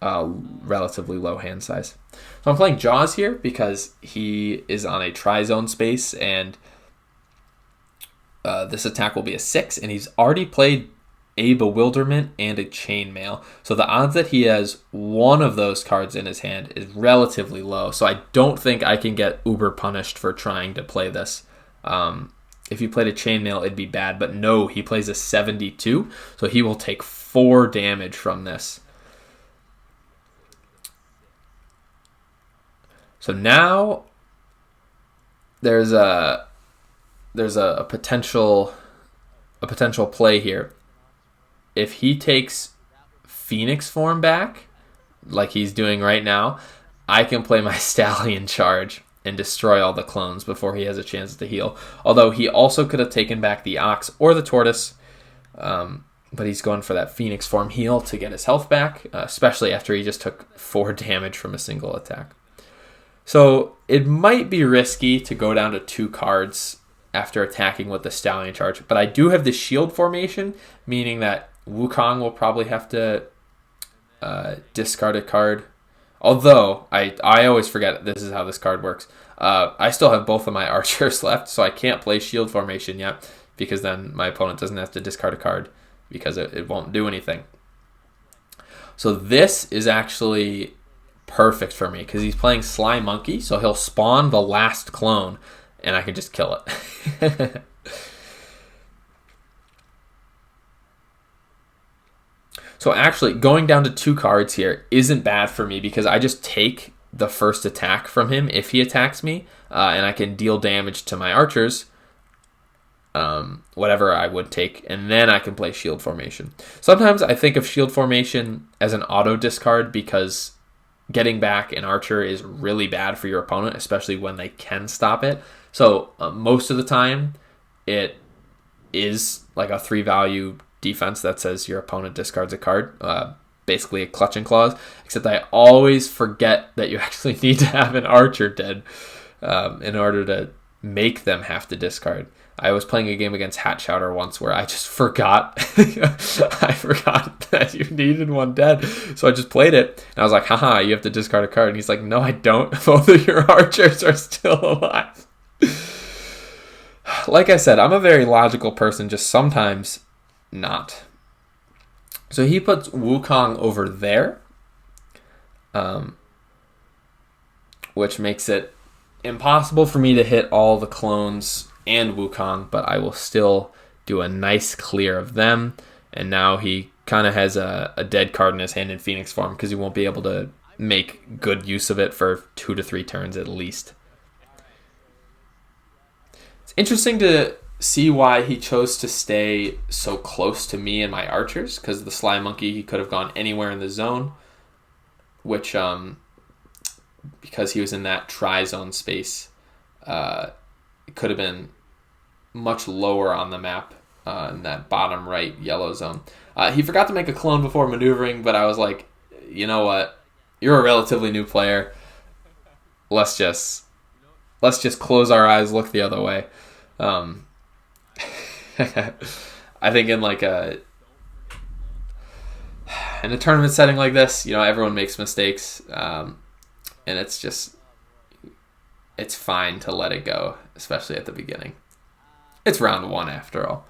relatively low hand size. So I'm playing Jaws here because he is on a Tri-Zone space, and this attack will be a 6, and he's already played a Bewilderment and a Chainmail. So the odds that he has one of those cards in his hand is relatively low. So I don't think I can get uber punished for trying to play this. If he played a Chainmail, it'd be bad. But no, he plays a 72. So he will take 4 damage from this. So now there's a potential play here. If he takes Phoenix Form back, like he's doing right now, I can play my Stallion Charge and destroy all the clones before he has a chance to heal. Although he also could have taken back the Ox or the Tortoise, but he's going for that Phoenix Form heal to get his health back, especially after he just took 4 damage from a single attack. So it might be risky to go down to 2 cards after attacking with the Stallion Charge, but I do have the Shield Formation, meaning that Wukong will probably have to discard a card. Although, I always forget this is how this card works. I still have both of my archers left, so I can't play Shield Formation yet, because then my opponent doesn't have to discard a card, because it won't do anything. So this is actually perfect for me, because he's playing Sly Monkey, so he'll spawn the last clone, and I can just kill it. So actually, going down to 2 cards here isn't bad for me, because I just take the first attack from him if he attacks me, and I can deal damage to my archers, whatever I would take, and then I can play Shield Formation. Sometimes I think of Shield Formation as an auto discard, because getting back an archer is really bad for your opponent, especially when they can stop it. So most of the time, it is like a 3-value defense that says your opponent discards a card, basically a clutching clause, except I always forget that you actually need to have an archer dead in order to make them have to discard. I was playing a game against Hat Chowder once where I just forgot I forgot that you needed one dead, so I just played it and I was like, haha, you have to discard a card, and he's like, no, I don't. Both of your archers are still alive. Like I said, I'm a very logical person, just sometimes not. So he puts Wukong over there, which makes it impossible for me to hit all the clones and Wukong, but I will still do a nice clear of them. And now he kind of has a dead card in his hand in Phoenix Form, because he won't be able to make good use of it for 2 to 3 turns at least. It's interesting to see why he chose to stay so close to me and my archers, because the Sly Monkey, he could have gone anywhere in the zone, which because he was in that tri-zone space, it could have been much lower on the map in that bottom right yellow zone. He forgot to make a clone before maneuvering, but I was like, you know what? You're a relatively new player. Let's just close our eyes, look the other way. I think in a tournament setting like this, everyone makes mistakes, and it's fine to let it go, especially at the beginning. It's round 1 after all.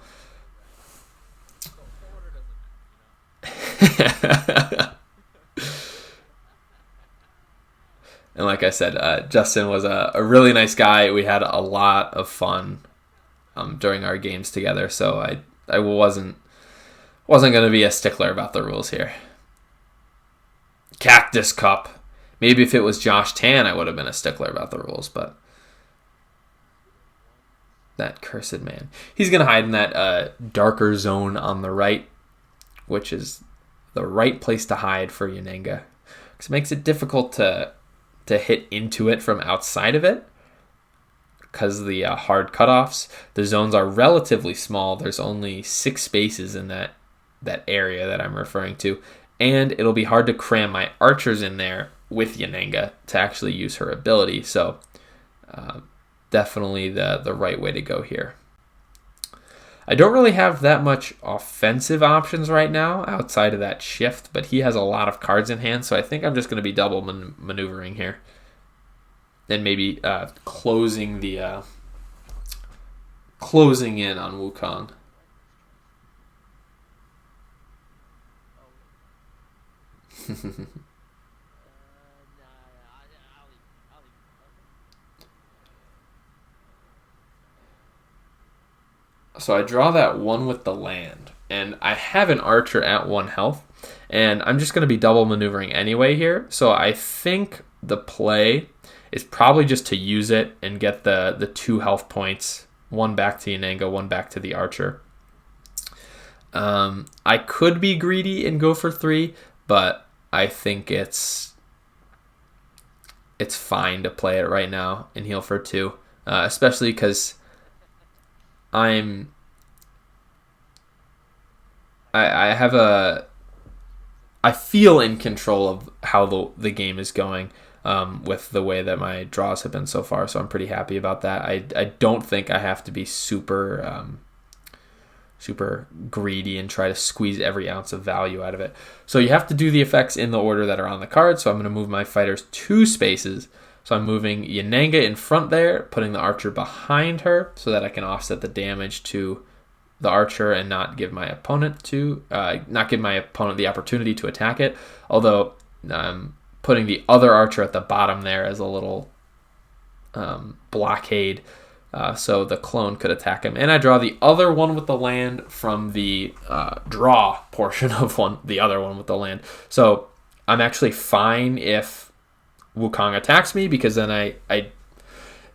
And like I said, Justin was a really nice guy. We had a lot of fun during our games together, so I wasn't going to be a stickler about the rules here. Cactus Cup. Maybe if it was Josh Tan, I would have been a stickler about the rules, but that cursed man. He's going to hide in that darker zone on the right, which is the right place to hide for Yanenga, because it makes it difficult to hit into it from outside of it because of the hard cutoffs. The zones are relatively small. There's only 6 spaces in that area that I'm referring to, and it'll be hard to cram my archers in there with Yanenga to actually use her ability. So definitely the right way to go here. I don't really have that much offensive options right now outside of that shift, but he has a lot of cards in hand, so I think I'm just going to be double maneuvering here. And maybe closing in on Wukong. So I draw that 1 with the land, and I have an archer at 1 health, and I'm just going to be double maneuvering anyway here. So I think the play is probably just to use it and get the 2 health points, 1 back to Yanenga, 1 back to the archer. I could be greedy and go for 3, but I think it's fine to play it right now and heal for 2, especially because I feel in control of how the game is going with the way that my draws have been so far, so I'm pretty happy about that. I don't think I have to be super greedy and try to squeeze every ounce of value out of it. So you have to do the effects in the order that are on the card, so I'm going to move my fighters 2 spaces. So I'm moving Yanenga in front there, putting the archer behind her so that I can offset the damage to the archer and not give my opponent the opportunity to attack it. Although I'm putting the other archer at the bottom there as a little blockade, so the clone could attack him. And I draw the other 1 with the land from the draw portion of the other 1 with the land. So I'm actually fine if Wukong attacks me, because then I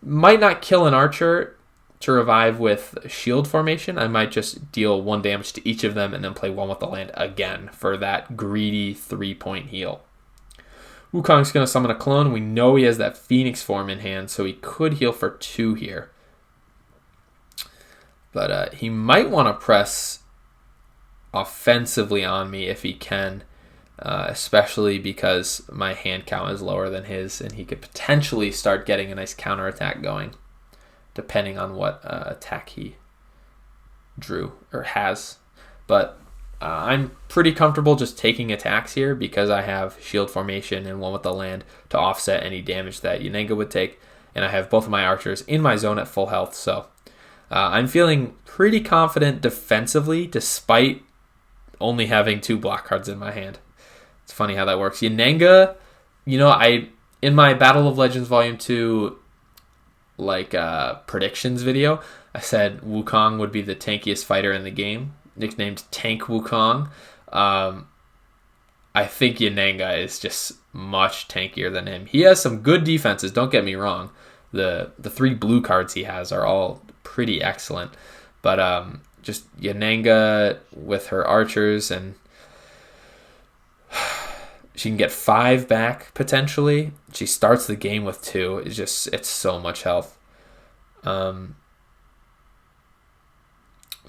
might not kill an archer to revive with shield formation. I might just deal 1 damage to each of them and then play 1 with the land again for that greedy 3-point heal. Wukong's going to summon a clone. We know he has that Phoenix form in hand, so he could heal for 2 here. But he might want to press offensively on me if he can, especially because my hand count is lower than his, and he could potentially start getting a nice counterattack going, depending on what attack he drew or has. But I'm pretty comfortable just taking attacks here because I have shield formation and 1 with the land to offset any damage that Yanenga would take, and I have both of my archers in my zone at full health. So I'm feeling pretty confident defensively despite only having 2 block cards in my hand. It's funny how that works. Yanenga, in my Battle of Legends Volume 2 predictions video, I said Wukong would be the tankiest fighter in the game, nicknamed Tank Wukong. I think Yanenga is just much tankier than him. He has some good defenses, don't get me wrong. The 3 blue cards he has are all pretty excellent, but just Yanenga with her archers, and She can get 5 back potentially. She starts the game with 2. It's so much health. So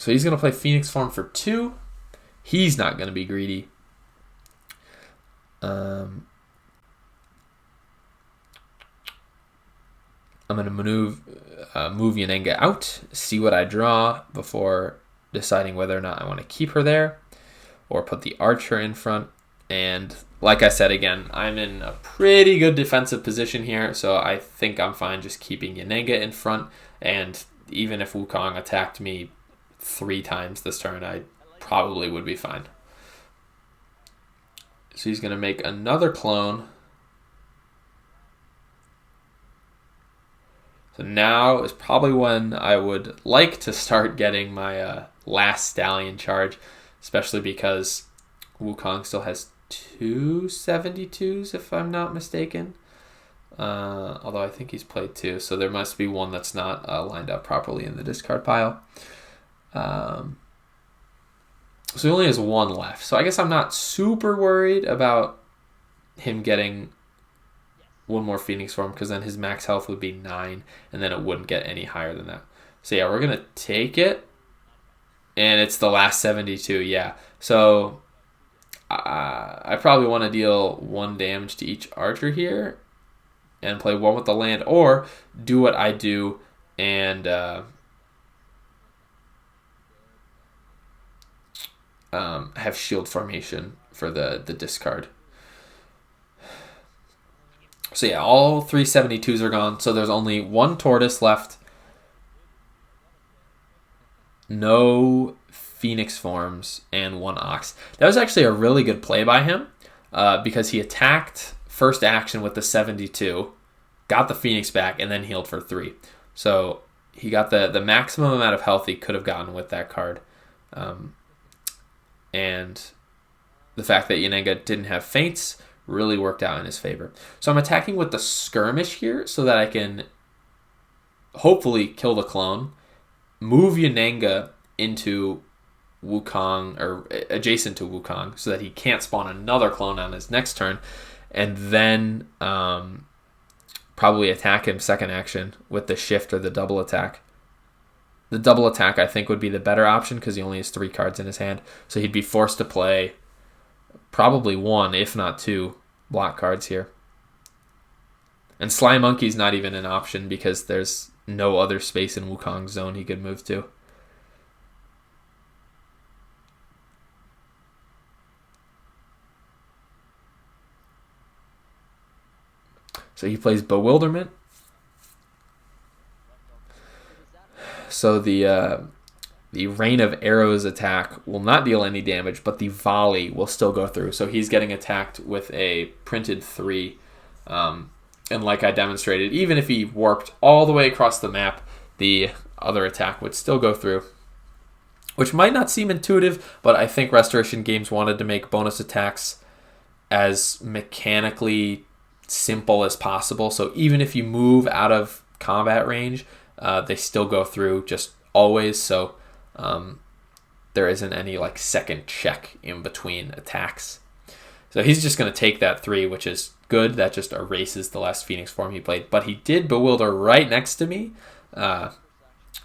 he's going to play Phoenix Form for 2. He's not going to be greedy. I'm going to move Yanenga out, see what I draw before deciding whether or not I want to keep her there or put the archer in front. And like I said, again, I'm in a pretty good defensive position here, so I think I'm fine just keeping Yanenga in front. And even if Wukong attacked me 3 times this turn, I probably would be fine. So he's going to make another clone. So now is probably when I would like to start getting my last stallion charge, especially because Wukong still has 2 72s, if I'm not mistaken. Although I think he's played 2, so there must be one that's not lined up properly in the discard pile. So he only has 1 left. So I guess I'm not super worried about him getting 1 more Phoenix Form, because then his max health would be 9, and then it wouldn't get any higher than that. So yeah, we're going to take it, and it's the last 72, yeah. So I probably want to deal 1 damage to each archer here and play 1 with the land, or do what I do and have shield formation for the discard. So yeah, all 3 72s are gone. So there's only 1 tortoise left. No Phoenix Forms and 1 ox. That was actually a really good play by him because he attacked first action with the 72, got the Phoenix back, and then healed for 3. So he got the maximum amount of health he could have gotten with that card. And the fact that Yanenga didn't have feints really worked out in his favor. So I'm attacking with the skirmish here so that I can hopefully kill the clone, move Yanenga into Wukong, or adjacent to Wukong, so that he can't spawn another clone on his next turn, and then probably attack him second action with the shift or the double attack. The double attack, I think, would be the better option because he only has 3 cards in his hand, so he'd be forced to play probably 1, if not 2, block cards here. And Sly Monkey's not even an option because there's no other space in Wukong's zone he could move to. So he plays Bewilderment. So the Rain of Arrows attack will not deal any damage, but the volley will still go through. So he's getting attacked with a printed 3. And like I demonstrated, even if he warped all the way across the map, the other attack would still go through. Which might not seem intuitive, but I think Restoration Games wanted to make bonus attacks as mechanically simple as possible. So even if you move out of combat range, they still go through just always. So there isn't any like second check in between attacks. So he's just going to take that 3, which is good. That just erases the last Phoenix Form he played. But he did Bewilder right next to me.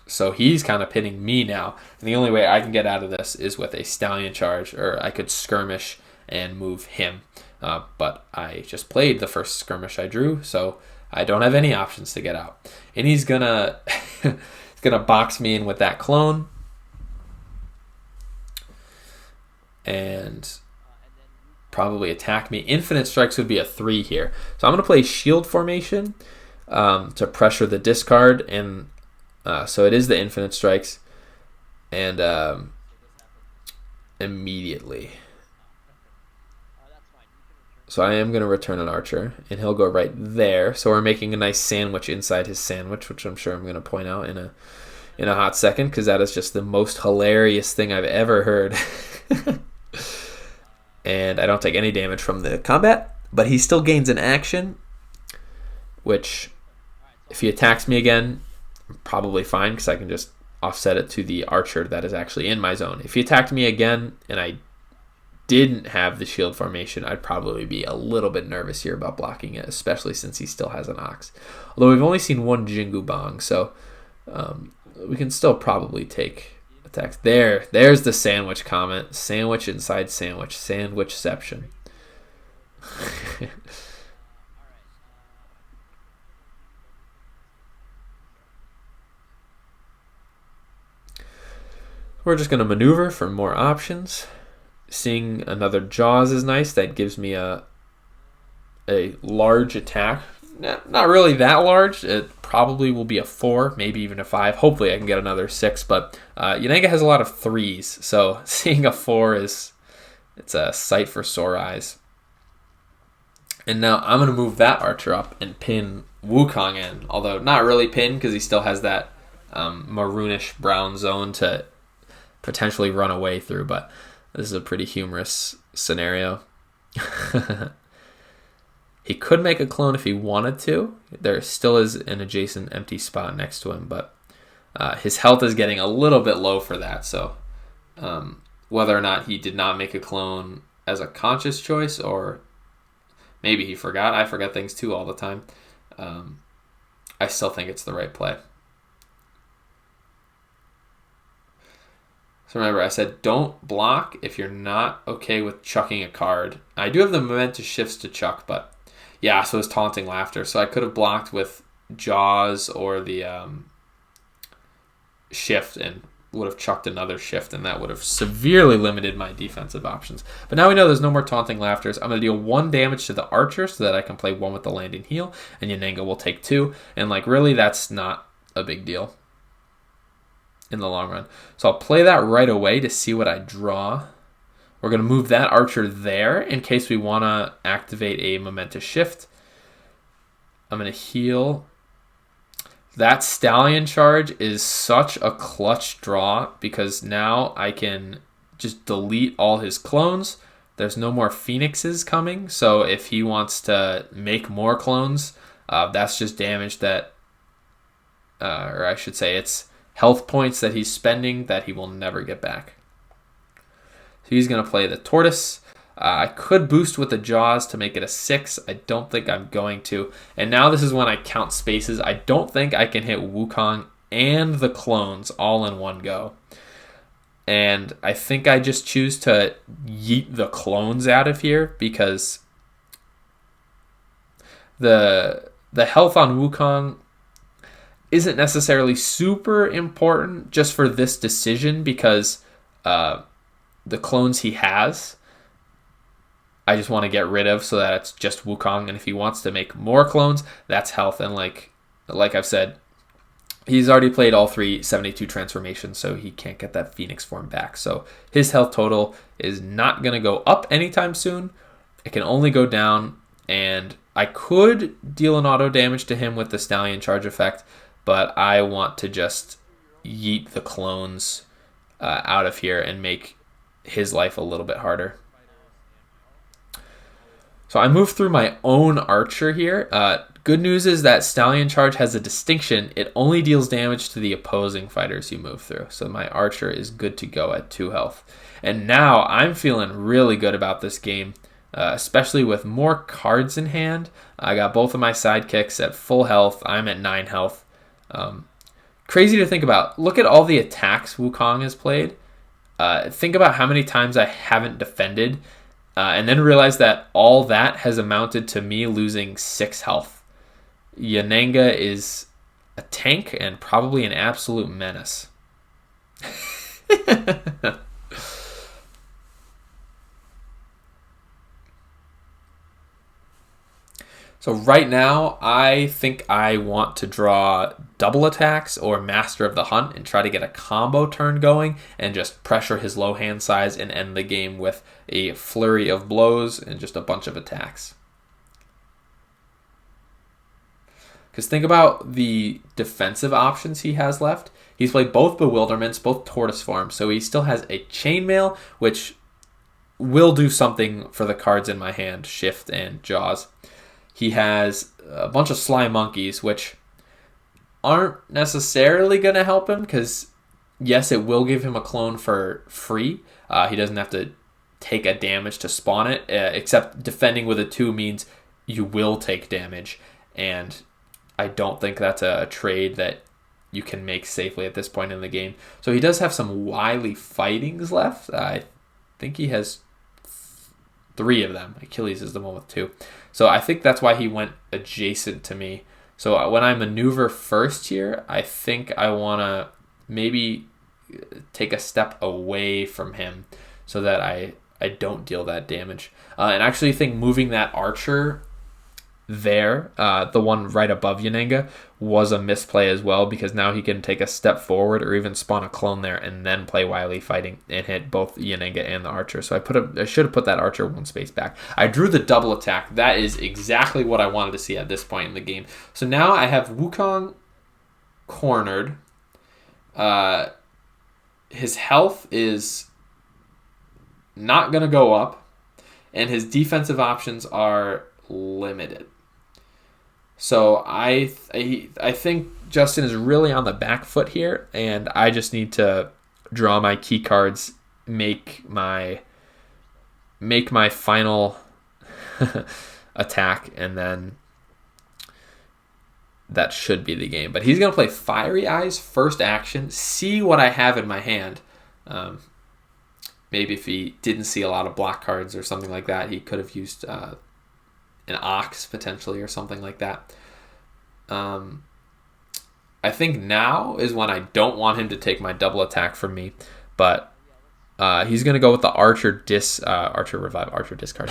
So he's kind of pinning me now. And the only way I can get out of this is with a Stallion Charge, or I could skirmish and move him. But I just played the first skirmish I drew, so I don't have any options to get out. And he's gonna he's gonna box me in with that clone. And probably attack me. Infinite Strikes would be a 3 here. So I'm going to play Shield Formation to pressure the discard. And so it is the Infinite Strikes. And immediately. So I am going to return an archer. And he'll go right there. So we're making a nice sandwich inside his sandwich, which I'm sure I'm going to point out in a hot second, because that is just the most hilarious thing I've ever heard. And I don't take any damage from the combat, but he still gains an action, which, if he attacks me again, I'm probably fine, because I can just offset it to the archer that is actually in my zone. If he attacked me again and I didn't have the shield formation, I'd probably be a little bit nervous here about blocking it, especially since he still has an Ox. Although we've only seen one Jingu Bong, so we can still probably take attacks. There's the sandwich comment. Sandwich inside sandwich. Sandwichception. We're just going to maneuver for more options. Seeing another Jaws is nice. That gives me a large attack. Not really that large. It probably will be a 4, maybe even a 5. Hopefully I can get another 6, but Yananga has a lot of 3s, so seeing a 4 it's a sight for sore eyes. And now I'm going to move that archer up and pin Wukong in, although not really pin because he still has that maroonish brown zone to potentially run away through, but this is a pretty humorous scenario. He could make a clone if he wanted to. There still is an adjacent empty spot next to him, but his health is getting a little bit low for that, so whether or not he did not make a clone as a conscious choice, or maybe he forgot. I forget things too all the time. I still think it's the right play. So remember, I said don't block if you're not okay with chucking a card. I do have the momentous shifts to chuck, but yeah, so it's taunting laughter. So I could have blocked with Jaws or the shift and would have chucked another shift, and that would have severely limited my defensive options. But now we know there's no more taunting laughters. I'm going to deal 1 damage to the archer so that I can play 1 with the landing heal, and Yananga will take 2. And really, that's not a big deal in the long run. So I'll play that right away to see what I draw. We're going to move that archer there in case we want to activate a momentous shift. I'm going to heal. That stallion charge is such a clutch draw because now I can just delete all his clones. There's no more phoenixes coming, so if he wants to make more clones, that's just damage that, or I should say it's health points that he's spending that he will never get back. So he's going to play the tortoise. I could boost with the Jaws to make it a 6. I don't think I'm going to. And now this is when I count spaces. I don't think I can hit Wukong and the clones all in one go. And I think I just choose to yeet the clones out of here because the health on Wukong isn't necessarily super important just for this decision because the clones he has, I just want to get rid of so that it's just Wukong. And if he wants to make more clones, that's health. And like I've said, he's already played all 3 72 transformations, so he can't get that Phoenix form back. So his health total is not going to go up anytime soon. It can only go down. And I could deal an auto damage to him with the Stallion Charge effect, but I want to just yeet the clones out of here and make his life a little bit harder. So I move through my own archer here. Good news is that Stallion Charge has a distinction. It only deals damage to the opposing fighters you move through. So my archer is good to go at 2 health. And now I'm feeling really good about this game, especially with more cards in hand. I got both of my sidekicks at full health. I'm at 9 health. Crazy to think about. Look at all the attacks Wukong has played. Think about how many times I haven't defended, and then realize that all that has amounted to me losing 6 health. Yananga is a tank and probably an absolute menace. So right now, I think I want to draw double attacks or Master of the Hunt and try to get a combo turn going and just pressure his low hand size and end the game with a flurry of blows and just a bunch of attacks. Because think about the defensive options he has left. He's played both Bewilderments, both Tortoise forms, so he still has a Chainmail, which will do something for the cards in my hand, Shift and Jaws. He has a bunch of Sly Monkeys, which aren't necessarily going to help him because, yes, it will give him a clone for free. He doesn't have to take a damage to spawn it, except defending with a 2 means you will take damage, and I don't think that's a trade that you can make safely at this point in the game. So he does have some wily fightings left. I think he has 3 of them. Achilles is the one with 2. So I think that's why he went adjacent to me. So when I maneuver first here, I think I want to maybe take a step away from him so that I don't deal that damage. And I actually think moving that archer there, the one right above Yanenga, was a misplay as well, because now he can take a step forward or even spawn a clone there and then play wily fighting and hit both Yanenga and the archer. So I should have put that archer 1 space back. I drew the double attack. That is exactly what I wanted to see at this point in the game. So now I have Wukong cornered. His health is not going to go up, and his defensive options are limited. So I think Justin is really on the back foot here, and I just need to draw my key cards, make my final attack, and then that should be the game. But he's going to play Fiery Eyes first action, see what I have in my hand. Maybe if he didn't see a lot of block cards or something like that, he could have used an Ox potentially or something like that. I think now is when I don't want him to take my double attack from me, but he's going to go with the Archer discard.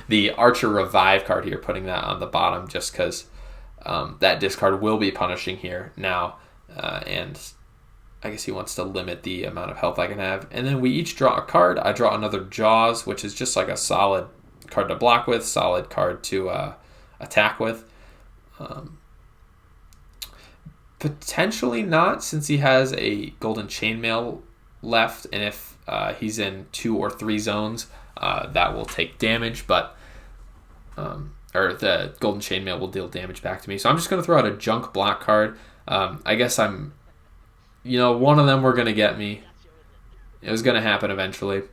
The Archer Revive card here, putting that on the bottom just because that discard will be punishing here now, and I guess he wants to limit the amount of health I can have. And then we each draw a card. I draw another Jaws, which is just like a solid card to block with, solid card to attack with. Potentially not, since he has a Golden Chainmail left, and if he's in 2 or 3 zones, that will take damage, but or the Golden Chainmail will deal damage back to me. So I'm just going to throw out a junk block card. I guess one of them were going to get me. It was going to happen eventually.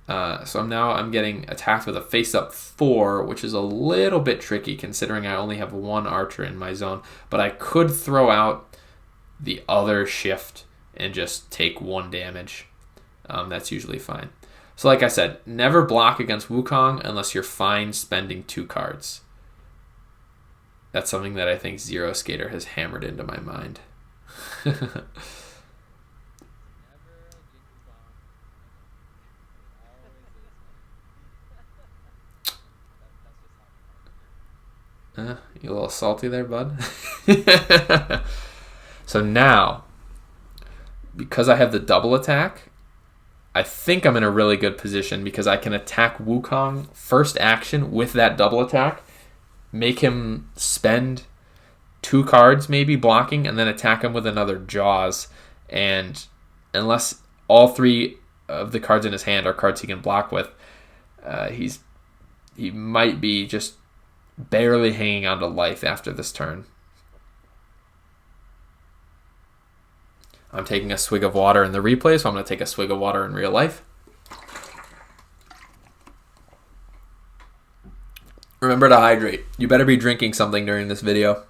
So I'm getting attacked with a face-up 4, which is a little bit tricky considering I only have 1 archer in my zone. But I could throw out the other shift and just take 1 damage. That's usually fine. So like I said, never block against Wukong unless you're fine spending 2 cards. That's something that I think Zero Skater has hammered into my mind. You a little salty there, bud? So now, because I have the double attack, I think I'm in a really good position because I can attack Wukong first action with that double attack, make him spend 2 cards maybe blocking, and then attack him with another Jaws. And unless all 3 of the cards in his hand are cards he can block with, he might be just barely hanging on to life after this turn. I'm taking a swig of water in the replay, so I'm going to take a swig of water in real life. Remember to hydrate. You better be drinking something during this video.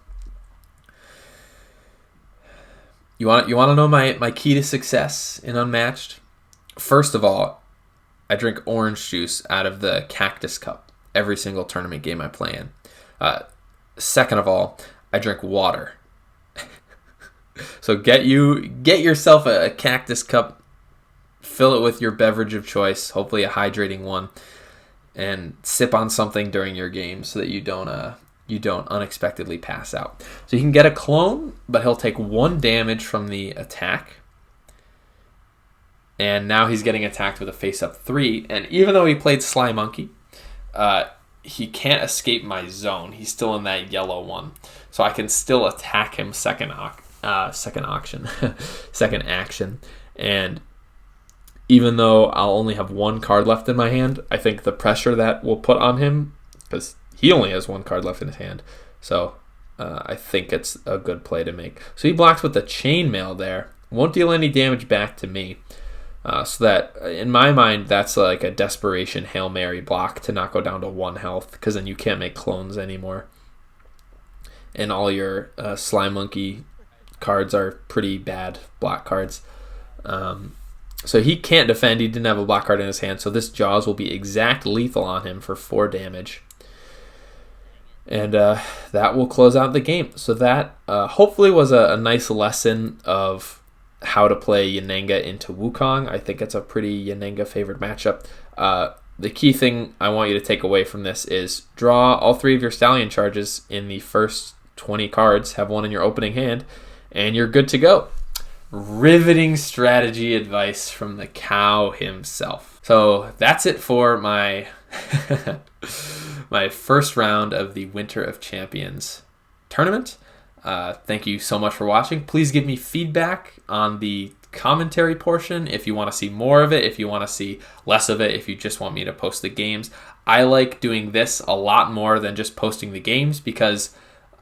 You want to know my key to success in Unmatched? First of all, I drink orange juice out of the Cactus Cup every single tournament game I play in. Second of all, I drink water. So get yourself a Cactus Cup, fill it with your beverage of choice, hopefully a hydrating one, and sip on something during your game so that you don't unexpectedly pass out. So you can get a clone, but he'll take 1 damage from the attack. And now he's getting attacked with a face-up 3. And even though he played Sly Monkey, he can't escape my zone. He's still in that yellow one. So I can still attack him second action. And even though I'll only have 1 card left in my hand, I think the pressure that will put on him, because he only has 1 card left in his hand, so I think it's a good play to make. So he blocks with the chainmail there. Won't deal any damage back to me. So that, in my mind, that's like a desperation Hail Mary block to not go down to 1 health, because then you can't make clones anymore. And all your Slime Monkey cards are pretty bad block cards. So he can't defend. He didn't have a block card in his hand, so this Jaws will be exact lethal on him for 4 damage. And that will close out the game. So that hopefully was a nice lesson of how to play Yanenga into Wukong. I think it's a pretty Yanenga favored matchup. The key thing I want you to take away from this is draw all 3 of your Stallion charges in the first 20 cards, have 1 in your opening hand, and you're good to go. Riveting strategy advice from the cow himself. So that's it for my my first round of the Winter of Champions tournament. Thank you so much for watching. Please give me feedback on the commentary portion if you want to see more of it, if you want to see less of it, if you just want me to post the games. I like doing this a lot more than just posting the games, because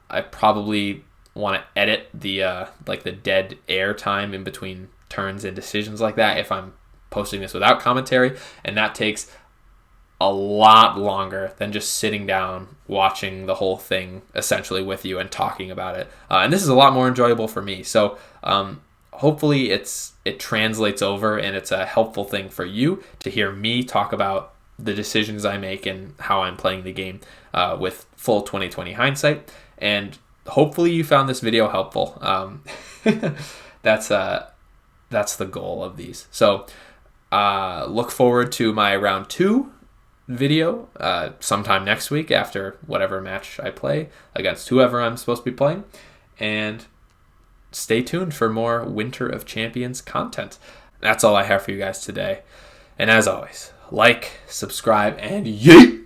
I probably want to edit the the dead air time in between turns and decisions like that if I'm posting this without commentary, and that takes a lot longer than just sitting down watching the whole thing essentially with you and talking about it. And this is a lot more enjoyable for me. So hopefully it translates over, and it's a helpful thing for you to hear me talk about the decisions I make and how I'm playing the game with full 2020 hindsight. And hopefully you found this video helpful. That's the goal of these. So look forward to my round 2 video sometime next week after whatever match I play against whoever I'm supposed to be playing. And stay tuned for more Winter of Champions content. That's all I have for you guys today. And as always, like, subscribe, and yeet!